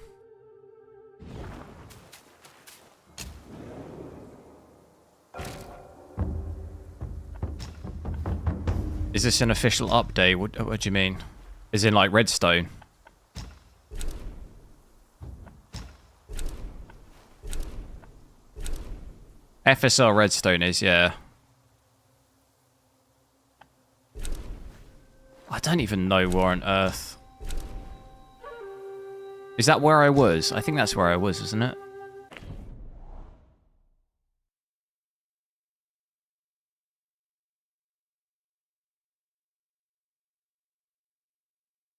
Is this an official update? What do you mean? Is in like Redstone? FSR Redstone is, yeah. I don't even know where on earth. Is that where I was? I think that's where I was, isn't it?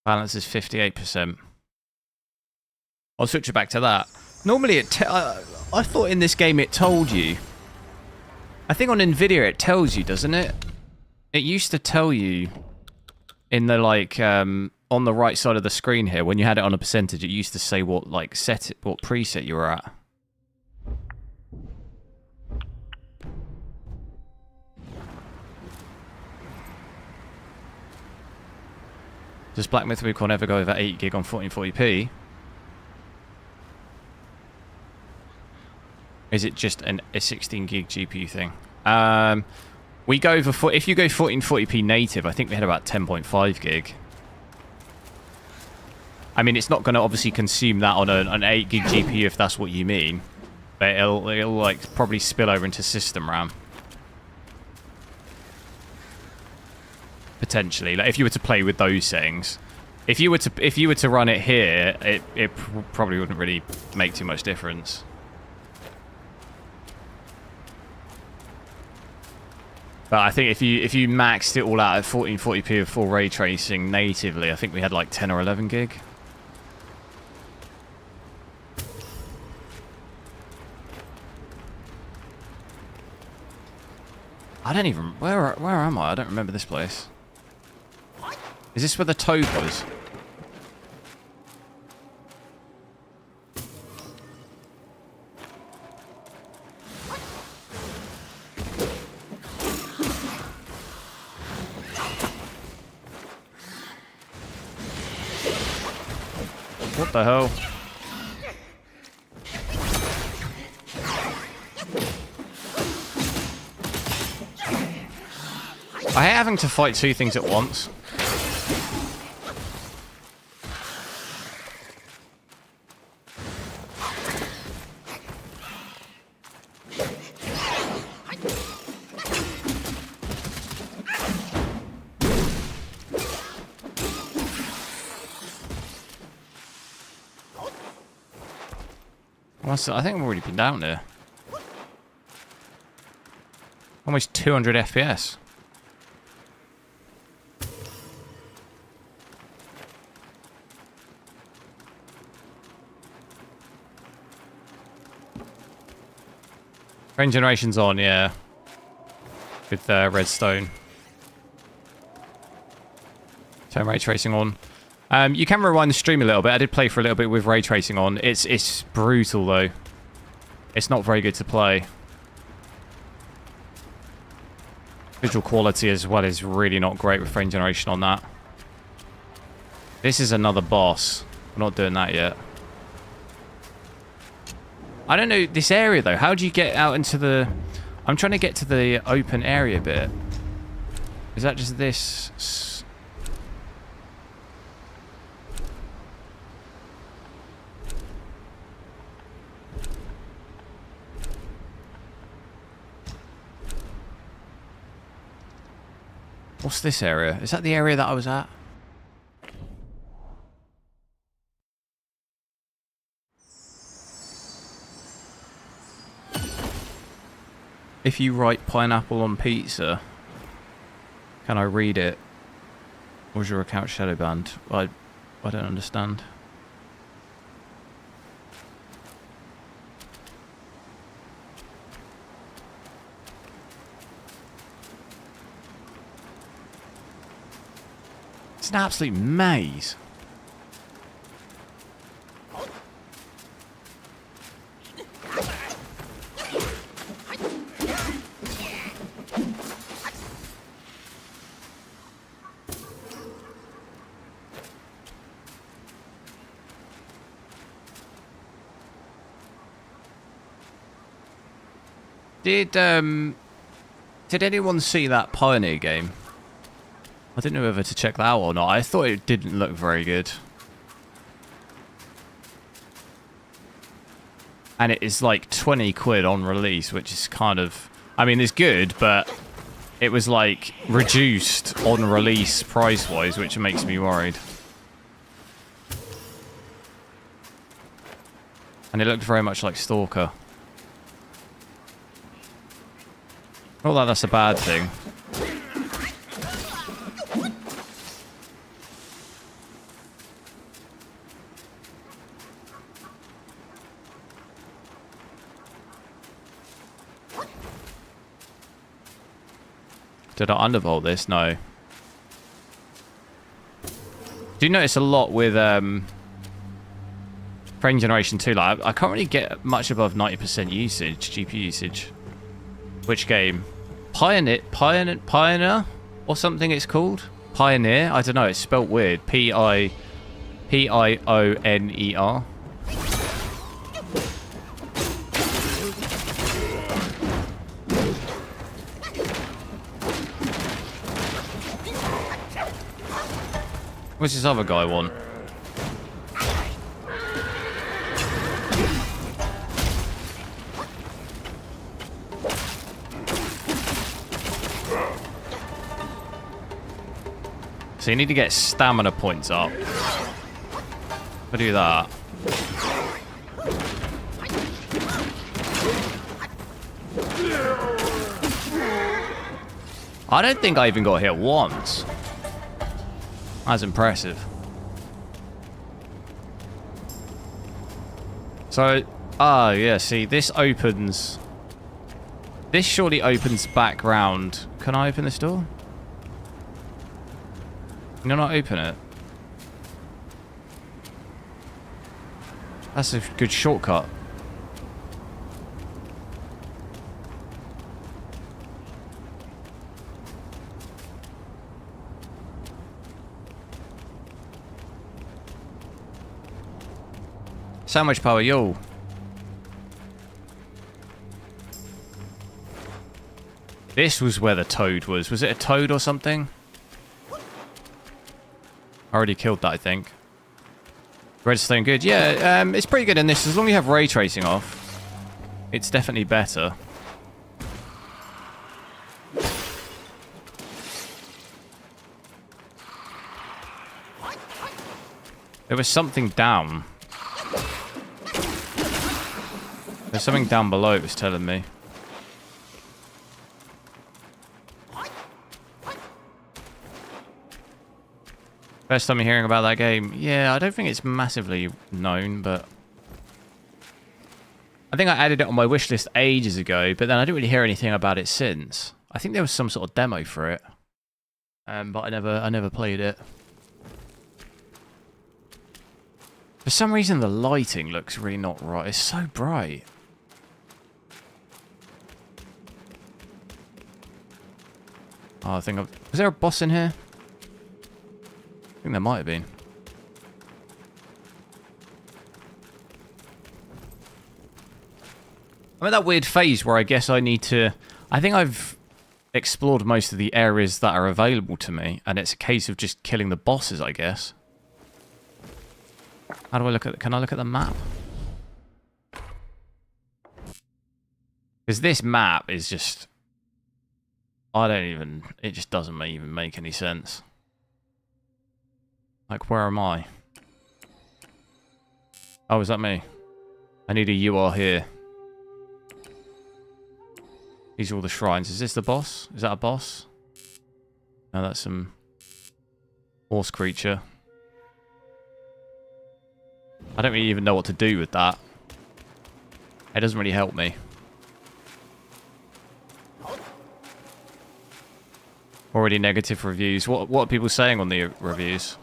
Balance is 58%. I'll switch it back to that. Normally, I thought in this game it told you. I think on Nvidia it tells you, doesn't it? It used to tell you in the like on the right side of the screen here when you had it on a percentage. It used to say what like what preset you were at. Does Black Myth Wukong ever go over 8 gig on 1440p? Is it just a 16 gig GPU thing? We go over if you go 1440p native, I think we had about 10.5 gig. I mean, it's not going to obviously consume that on an 8 gig GPU if that's what you mean, but it'll like probably spill over into system RAM. Potentially, like if you were to play with those settings, if you were to run it here, it probably wouldn't really make too much difference. But I think if you maxed it all out at 1440p with full ray tracing natively, I think we had like 10 or 11 gig. I don't even where am I? I don't remember this place. Is this where the toad was? What the hell? I hate having to fight two things at once. I think I've already been down there. Almost 200 FPS. Frame generation's on, yeah. With Redstone. Turn ray tracing on. You can rewind the stream a little bit. I did play for a little bit with ray tracing on. It's brutal though. It's not very good to play. Visual quality as well is really not great with frame generation on that. This is another boss. We're not doing that yet. I don't know this area though. How do you get out into the... I'm trying to get to the open area bit. Is that just this... What's this area? Is that the area that I was at? If you write pineapple on pizza, can I read it? Or is your account shadow banned? I don't understand. It's an absolute maze. Did anyone see that Pioneer game? I didn't know whether to check that out or not. I thought it didn't look very good. And it is like 20 quid on release, which is kind of... I mean, it's good, but it was like reduced on release price-wise, which makes me worried. And it looked very much like Stalker. Not that that's a bad thing. Did I undervolt this? No. Do you notice a lot with frame generation 2? Like, I can't really get much above 90% usage, GPU usage. Which game? Pioneer? Or something it's called? Pioneer? I don't know, it's spelt weird. Pioneer. What's this other guy want? So you need to get stamina points up. I'll do that. I don't think I even got hit once. That's impressive. So, yeah, see, this opens... This surely opens back round. Can I open this door? Can you not open it? That's a good shortcut. So much power, yo. This was where the toad was. Was it a toad or something? I already killed that, I think. Redstone good. Yeah, it's pretty good in this. As long as you have ray tracing off, it's definitely better. There was something down. There's something down below, it was telling me. First time you're hearing about that game. Yeah, I don't think it's massively known, but... I think I added it on my wishlist ages ago, but then I didn't really hear anything about it since. I think there was some sort of demo for it. But I never played it. For some reason, the lighting looks really not right. It's so bright. Oh, I think I've... Was there a boss in here? I think there might have been. I'm at that weird phase where I guess I need to... I think I've explored most of the areas that are available to me, and it's a case of just killing the bosses, I guess. How do I look at... Can I look at the map? Because this map is just... I don't even... It just doesn't even make any sense. Like, where am I? Oh, is that me? I need a UR here. These are all the shrines. Is this the boss? Is that a boss? No, that's some horse creature. I don't really even know what to do with that. It doesn't really help me. Already negative reviews. What are people saying on the reviews?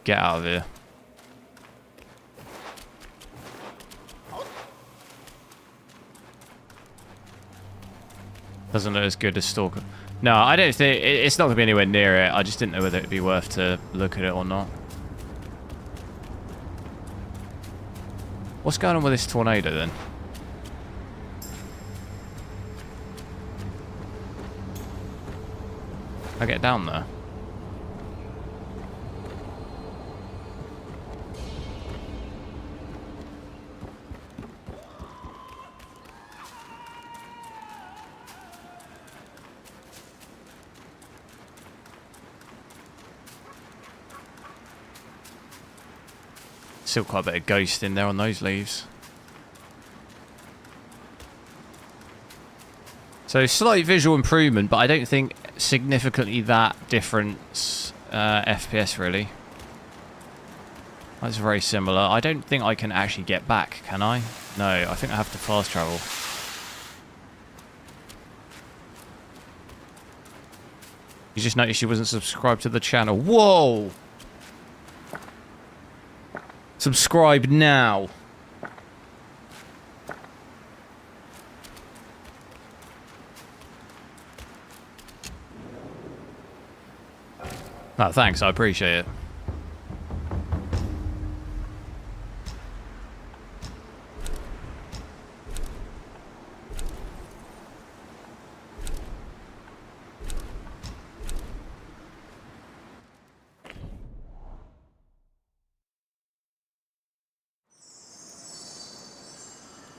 Get out of here. Doesn't look as good as Stalker. No, I don't think... It's not going to be anywhere near it. I just didn't know whether it'd be worth to look at it or not. What's going on with this tornado then? I get down there. Still quite a bit of ghost in there on those leaves. So slight visual improvement, but I don't think significantly that difference FPS really. That's very similar. I don't think I can actually get back, can I? No, I think I have to fast travel. You just noticed you wasn't subscribed to the channel. Whoa! Subscribe now. Oh, thanks. I appreciate it.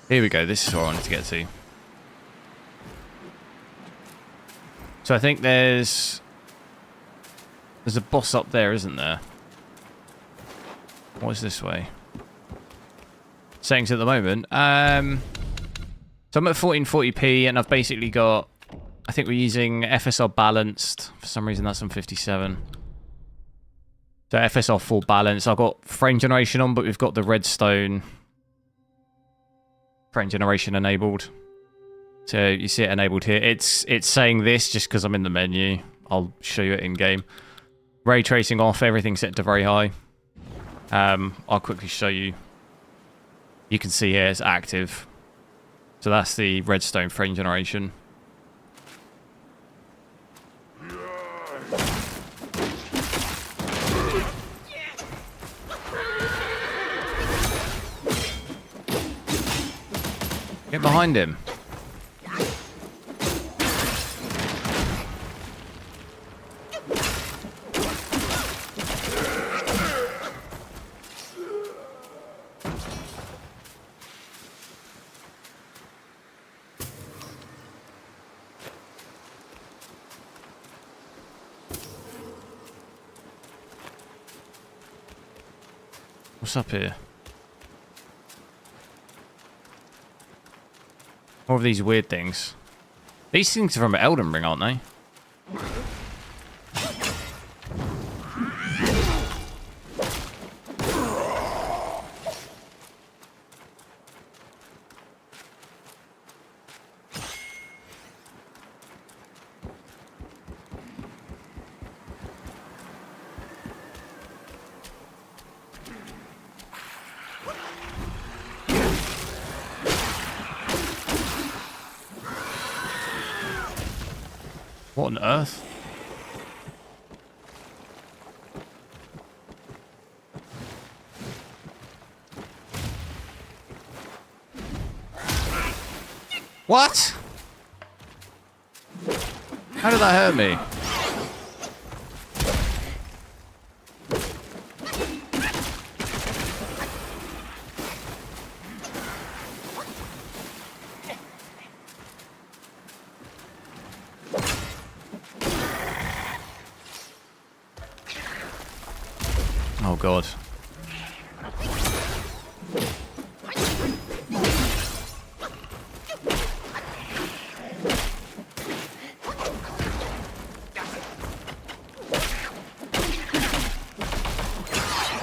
Here we go. This is what I wanted to get to. So I think there's a boss up there, isn't there? What's this way? Settings at the moment. So I'm at 1440p, and I've basically got... I think we're using FSR balanced. For some reason, that's on 57. So FSR full balance. I've got frame generation on, but we've got the redstone frame generation enabled. So you see it enabled here. It's saying this just because I'm in the menu. I'll show you it in game. Ray tracing off, everything set to very high. I'll quickly show you. You can see here it's active. So that's the redstone frame generation. Get behind him. What's up here? More of these weird things. These things are from Elden Ring, aren't they? What on earth? What? How How did that hurt me? Oh god.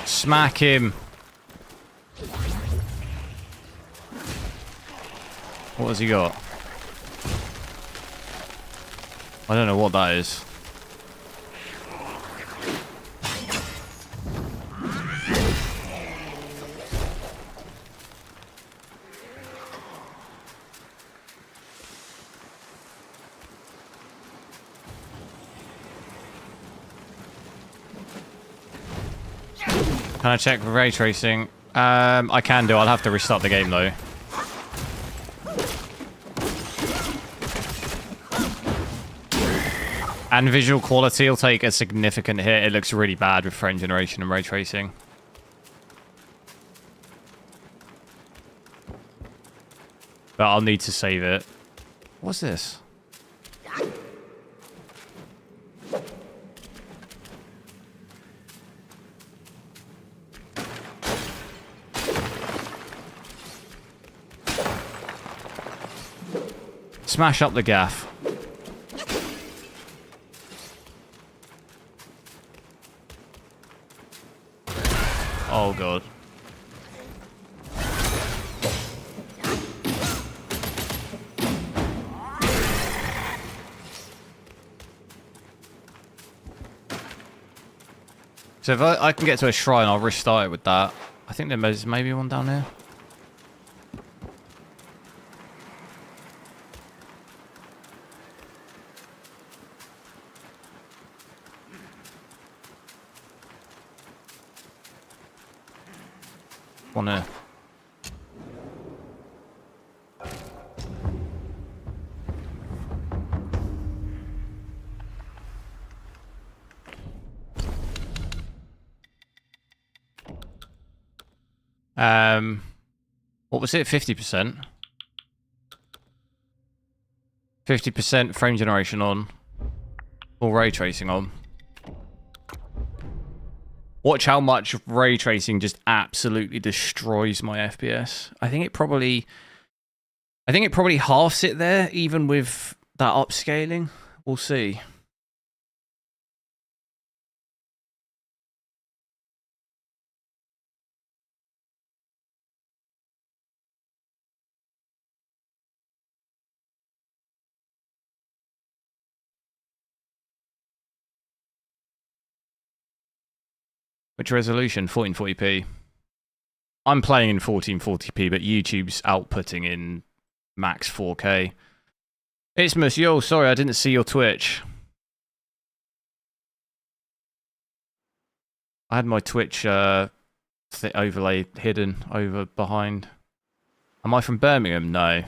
Smack him. What has he got? I don't know what that is. Can I check for ray tracing? I can do. I'll have to restart the game though. And visual quality will take a significant hit. It looks really bad with frame generation and ray tracing. But I'll need to save it. What's this? Smash up the gaff. Oh god. So if I can get to a shrine, I'll restart it with that. I think there's maybe one down here. One here. What was it? 50%? 50% frame generation on. Or ray tracing on. Watch how much ray tracing just absolutely destroys my FPS. I think it probably halves it there, even with that upscaling. We'll see. Which resolution? 1440p. I'm playing in 1440p, but YouTube's outputting in max 4K. It's Monsieur. Sorry, I didn't see your Twitch. I had my Twitch overlay hidden over behind. Am I from Birmingham? No.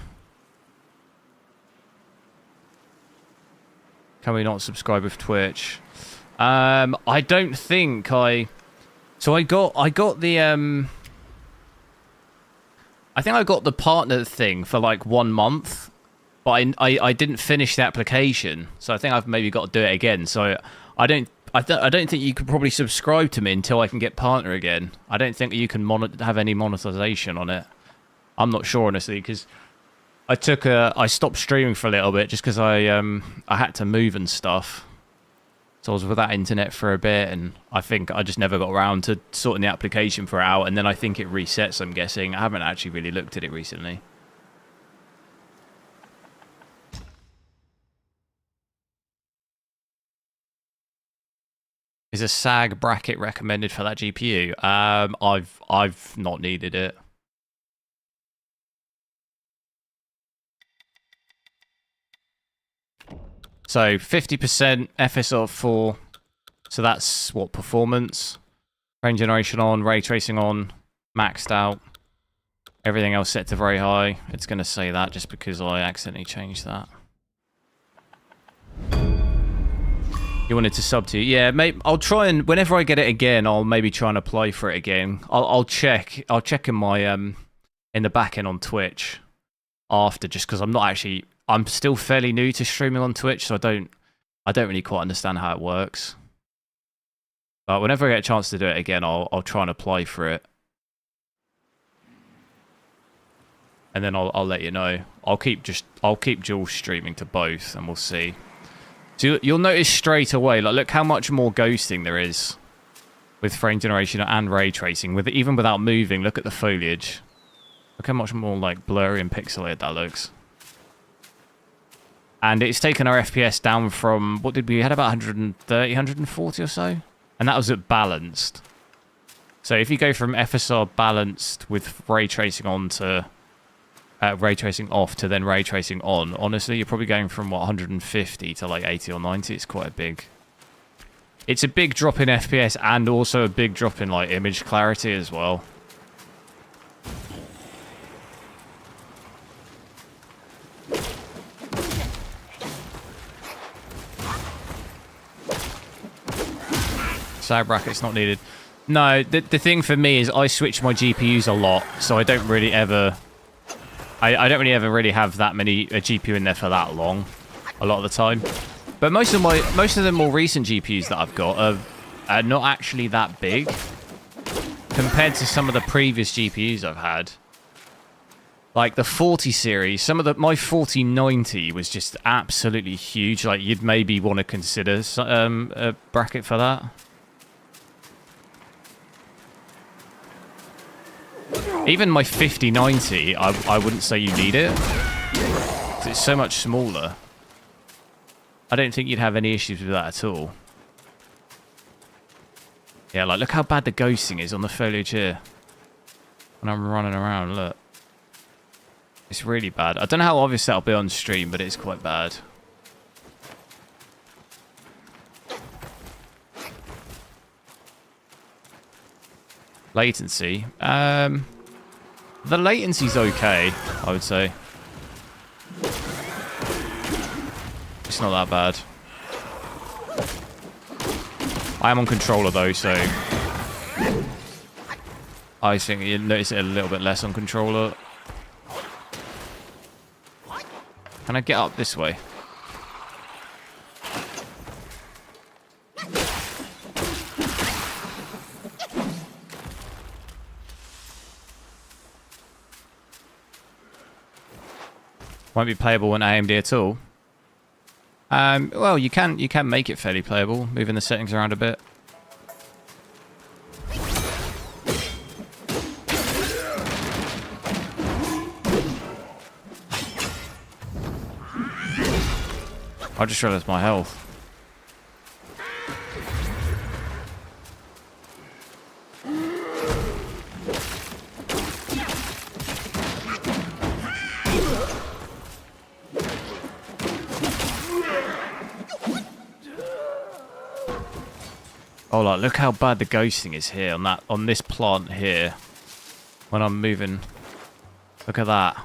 Can we not subscribe with Twitch? I don't think I... So I got the I think I got the partner thing for like 1 month, but I didn't finish the application, so I think I've maybe got to do it again. So I don't think you could probably subscribe to me until I can get partner again. I don't think you can have any monetization on it. I'm not sure honestly, because I stopped streaming for a little bit just because I had to move and stuff. So I was without internet for a bit, and I think I just never got around to sorting the application for it out, and then I think it resets, I'm guessing. I haven't actually really looked at it recently. Is a SAG bracket recommended for that GPU? I've not needed it. So 50% FSR 4. So that's what, performance, frame generation on, ray tracing on, maxed out. Everything else set to very high. It's going to say that just because I accidentally changed that. You wanted to sub to? Yeah, maybe I'll try and whenever I get it again, I'll maybe try and apply for it again. I'll check. I'll check in my in the back end on Twitch after, just because I'm still fairly new to streaming on Twitch, so I don't really quite understand how it works. But whenever I get a chance to do it again, I'll try and apply for it, and then I'll let you know. I'll keep dual streaming to both, and we'll see. So you'll notice straight away, like, look how much more ghosting there is with frame generation and ray tracing. Even without moving, look at the foliage. Look how much more like blurry and pixelated that looks. And it's taken our FPS down from, what did we had, about 130, 140 or so? And that was at balanced. So if you go from FSR balanced with ray tracing on to ray tracing off to then ray tracing on, honestly, you're probably going from, what, 150 to like 80 or 90. It's quite a big... It's a big drop in FPS and also a big drop in like image clarity as well. Side brackets not needed. No, the thing for me is I switch my GPUs a lot, so I don't really ever... I don't really ever really have that many a GPU in there for that long, a lot of the time. But most of the more recent GPUs that I've got are not actually that big compared to some of the previous GPUs I've had. Like the 40 series, my 4090 was just absolutely huge. Like you'd maybe want to consider a bracket for that. Even my 5090, I wouldn't say you need it. 'Cause it's so much smaller. I don't think you'd have any issues with that at all. Yeah, like look how bad the ghosting is on the foliage here. When I'm running around, look. It's really bad. I don't know how obvious that'll be on stream, but it's quite bad. Latency. The latency's okay, I would say. It's not that bad. I am on controller though, so I think you notice it a little bit less on controller. Can I get up this way? Won't be playable on AMD at all. Well, you can make it fairly playable, moving the settings around a bit. I just realized my health. Oh, like, look how bad the ghosting is here on this plant here. When I'm moving. Look at that.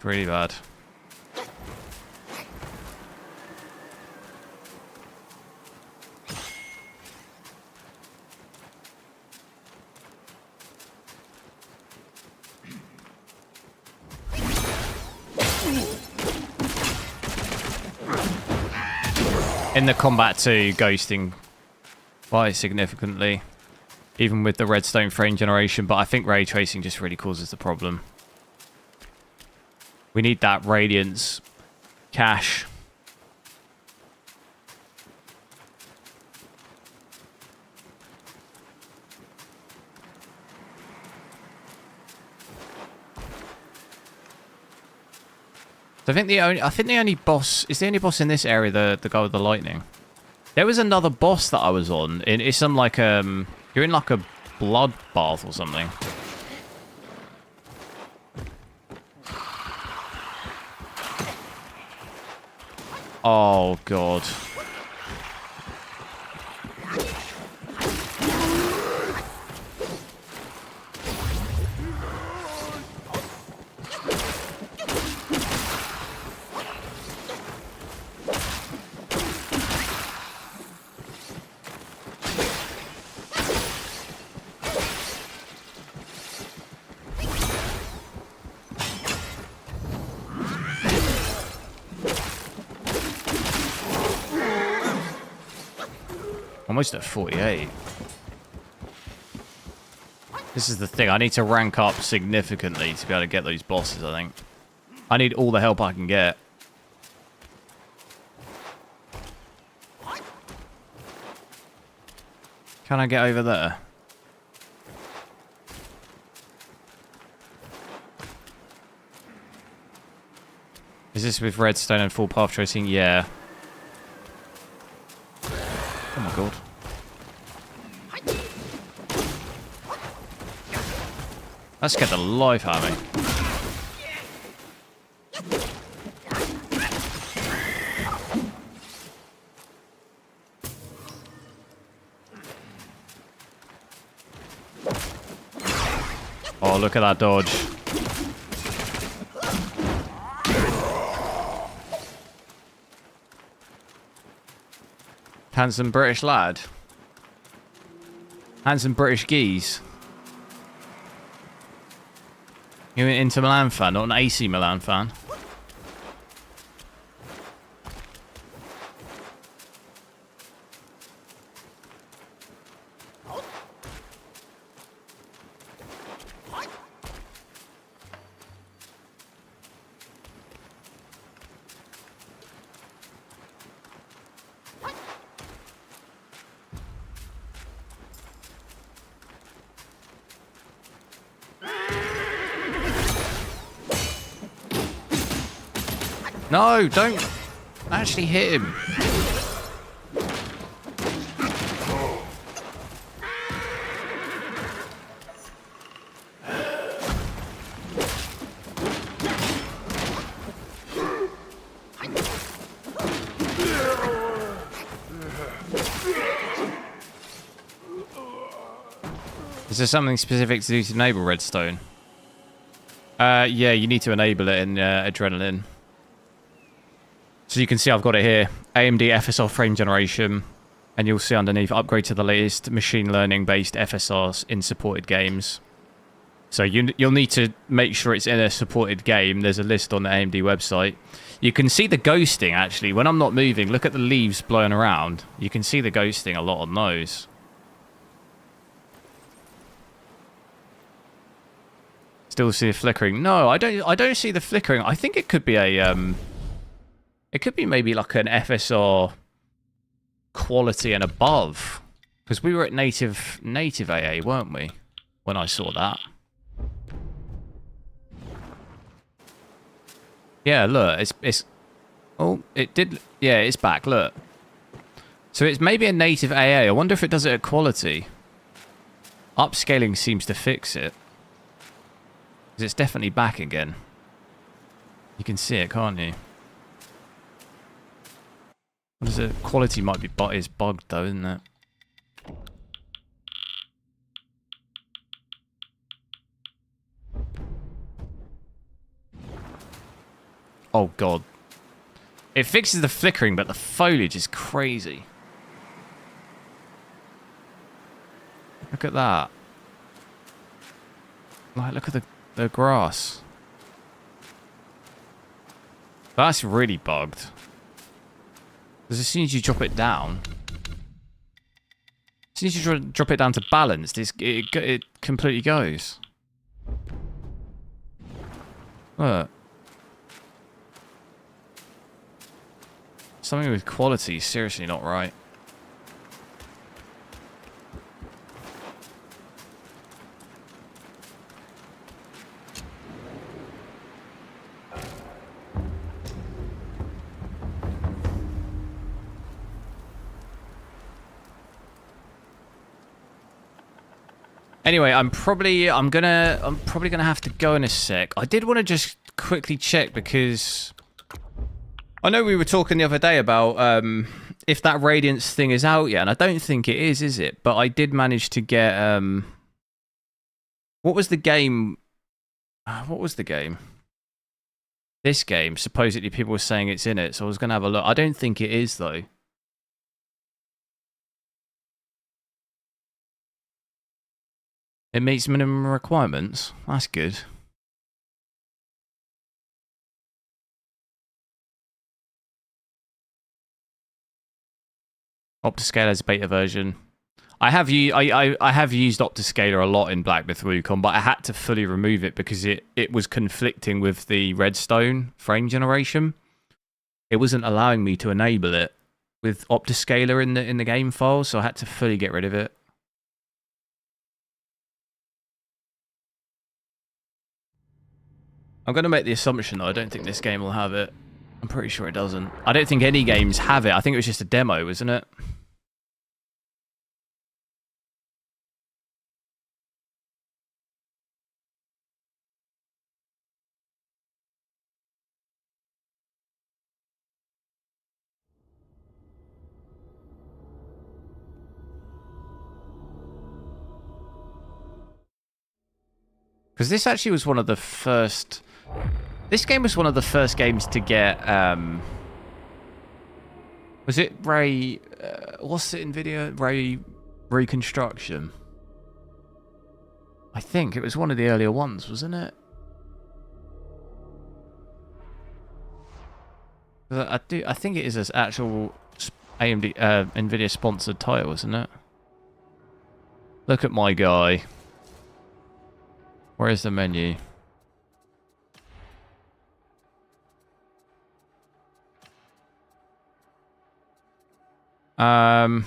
Really bad. In the Combat 2, ghosting quite significantly, even with the Redstone frame generation, but I think ray tracing just really causes the problem. We need that radiance cache. So I think the only boss is the only boss in this area, the guy with the lightning. There was another boss that I was on. It's some like you're in like a bloodbath or something. Oh god. almost at 48. This is the thing. I need to rank up significantly to be able to get those bosses, I think. I need all the help I can get. Can I get over there? Is this with redstone and full path tracing? Yeah. Oh my god. That scared the life out of me. Oh, look at that dodge. Handsome British lad. Handsome British geese. You're an Inter Milan fan, not an AC Milan fan. No, don't actually hit him. Is there something specific to do to enable redstone? Yeah, you need to enable it in Adrenaline. So you can see I've got it here. AMD FSR frame generation. And you'll see underneath, upgrade to the latest machine learning based FSRs in supported games. So you'll need to make sure it's in a supported game. There's a list on the AMD website. You can see the ghosting actually. When I'm not moving, look at the leaves blowing around. You can see the ghosting a lot on those. Still see the flickering. No, I don't see the flickering. I think it could be a it could be maybe like an FSR quality and above, because we were at native AA, weren't we, when I saw that? Yeah, look, it's oh, it did. Yeah, it's back. Look, so it's maybe a native AA. I wonder if it does it at quality. Upscaling seems to fix it, because it's definitely back again. You can see it, can't you? What is it? Quality might be is bugged though, isn't it? Oh god. It fixes the flickering, but the foliage is crazy. Look at that. Like, look at the grass. That's really bugged. Because as soon as you drop it down, as soon as you drop it down to balanced, it completely goes. Look. Something with quality is seriously not right. Anyway, I'm probably gonna have to go in a sec. I did want to just quickly check because I know we were talking the other day about if that Radiance thing is out yet, and I don't think it is it? But I did manage to get what was the game? What was the game? This game. Supposedly people were saying it's in it, so I was gonna have a look. I don't think it is though. It meets minimum requirements. That's good. Optiscaler's beta version. I have used Optiscaler a lot in Black Myth Wukong, but I had to fully remove it because it was conflicting with the Redstone frame generation. It wasn't allowing me to enable it with Optiscaler in the game file, so I had to fully get rid of it. I'm going to make the assumption that I don't think this game will have it. I'm pretty sure it doesn't. I don't think any games have it. I think it was just a demo, wasn't it? Because this actually was one of the first... This game was one of the first games to get... was it Ray... what's it in video? Ray Reconstruction? I think it was one of the earlier ones, wasn't it? I think it is an actual AMD NVIDIA sponsored title, isn't it? Look at my guy. Where's the menu? I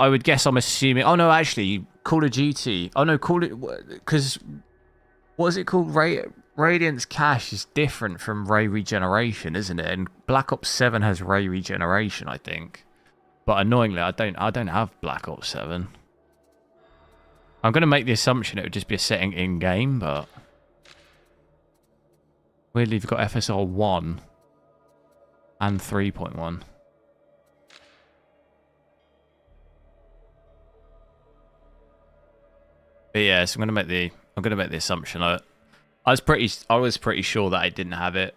would guess. I'm assuming. Oh no, actually, Call of Duty. Oh no, because what is it called? Radiant's Cache is different from Ray Regeneration, isn't it? And Black Ops 7 has Ray Regeneration, I think. But annoyingly, I don't have Black Ops 7. I'm going to make the assumption it would just be a setting in-game, but... Weirdly, you've got FSR 1 and 3.1. But yeah, so I'm going to make the assumption. I was pretty sure that I didn't have it.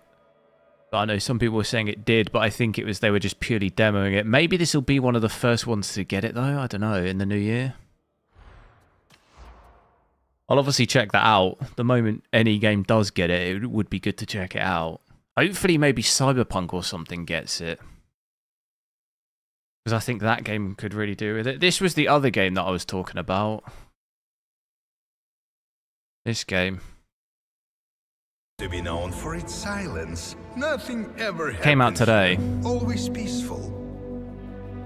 But I know some people were saying it did, but I think it was they were just purely demoing it. Maybe this will be one of the first ones to get it though, I don't know, in the new year. I'll obviously check that out. The moment any game does get it, it would be good to check it out. Hopefully maybe Cyberpunk or something gets it. Because I think that game could really do with it. This was the other game that I was talking about. This game. To be known for its silence, nothing ever happened. Came out today. Always peaceful.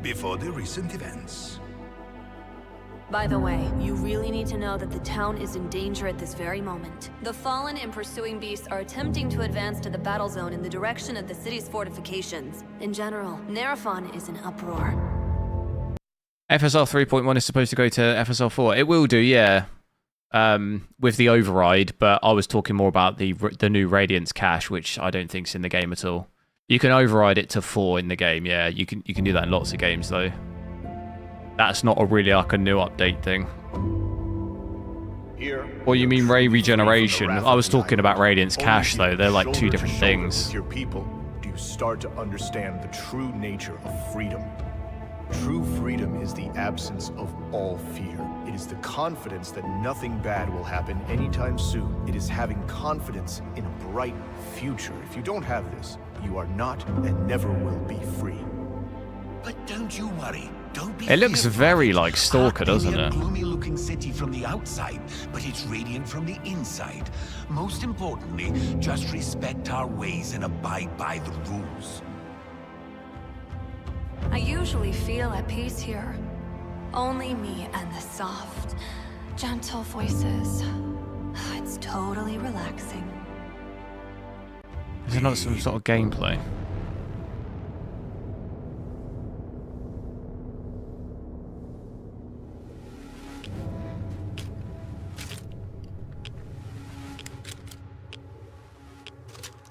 Before the recent events. By the way, you really need to know that the town is in danger at this very moment. The Fallen and pursuing beasts are attempting to advance to the battle zone in the direction of the city's fortifications. In general, Nerafon is in uproar. FSR 3.1 is supposed to go to FSR 4. It will do, yeah. With the override, but I was talking more about the new Radiance cache, which I don't think's in the game at all. You can override it to 4 in the game, yeah. You can do that in lots of games though. That's not really like a new update thing. Or you mean Ray Regeneration? I was talking about Radiance cache though. They're like two different things. With your people, do you start to understand the true nature of freedom? True freedom is the absence of all fear. It is the confidence that nothing bad will happen anytime soon. It is having confidence in a bright future. If you don't have this, you are not and never will be free. But don't you worry. Don't be It looks fearful. very like Stalker, doesn't A it? gloomy-looking city from the outside, but it's radiant from the inside. Most importantly, just respect our ways and abide by the rules. I usually feel at peace here. Only me and the soft, gentle voices. It's totally relaxing. Is there not some sort of gameplay?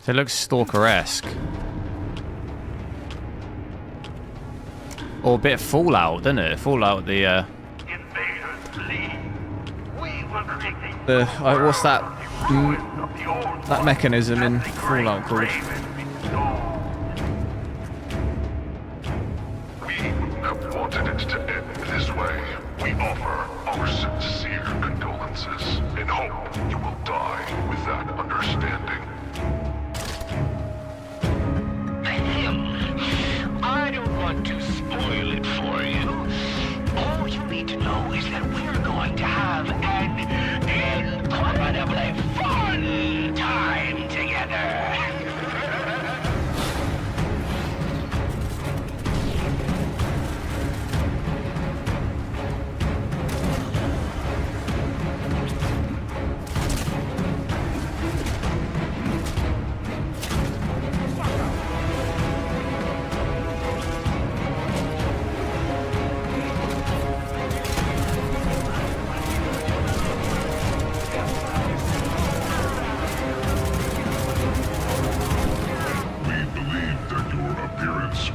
So it looks Stalker-esque. Or a bit of Fallout, doesn't it? Fallout, the what's that? That mechanism in Fallout called? We have wanted it to end this way. We offer our sincere condolences and hope you will die with that understanding. I feel want to spoil it for you. All you need to know is that we're going to have an incredibly fun time together.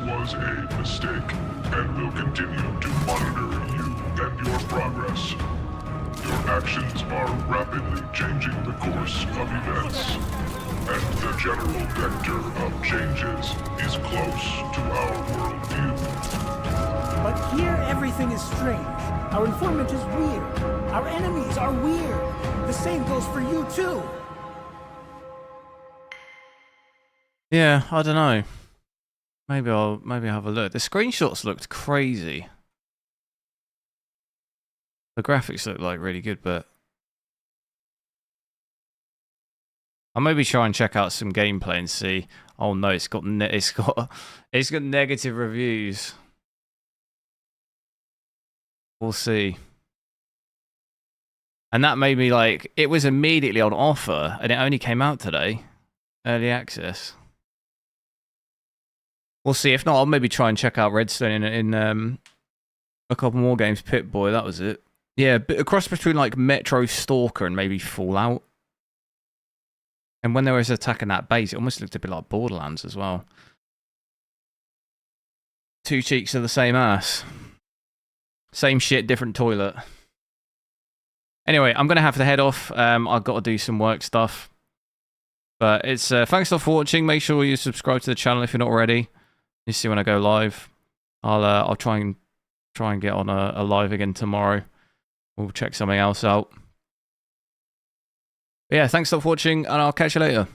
Was a mistake, and will continue to monitor you and your progress. Your actions are rapidly changing the course of events, and the general vector of changes is close to our worldview. But here everything is strange. Our informant is weird. Our enemies are weird. The same goes for you too. Yeah, I don't know. Maybe I'll have a look. The screenshots looked crazy. The graphics look like really good, but I'll maybe try and check out some gameplay and see. Oh no, it's got negative reviews. We'll see. And that made me like, it was immediately on offer, and it only came out today, early access. We'll see. If not, I'll maybe try and check out Redstone in a couple more games. Pip-Boy, that was it. Yeah, a cross between like Metro Stalker and maybe Fallout. And when they was attacking that base, it almost looked a bit like Borderlands as well. Two cheeks of the same ass. Same shit, different toilet. Anyway, I'm going to have to head off. I've got to do some work stuff. But it's thanks a lot for watching. Make sure you subscribe to the channel if you're not already. You see when I go live. I'll try and get on a live again tomorrow. We'll check something else out. But yeah, thanks a lot for watching, and I'll catch you later.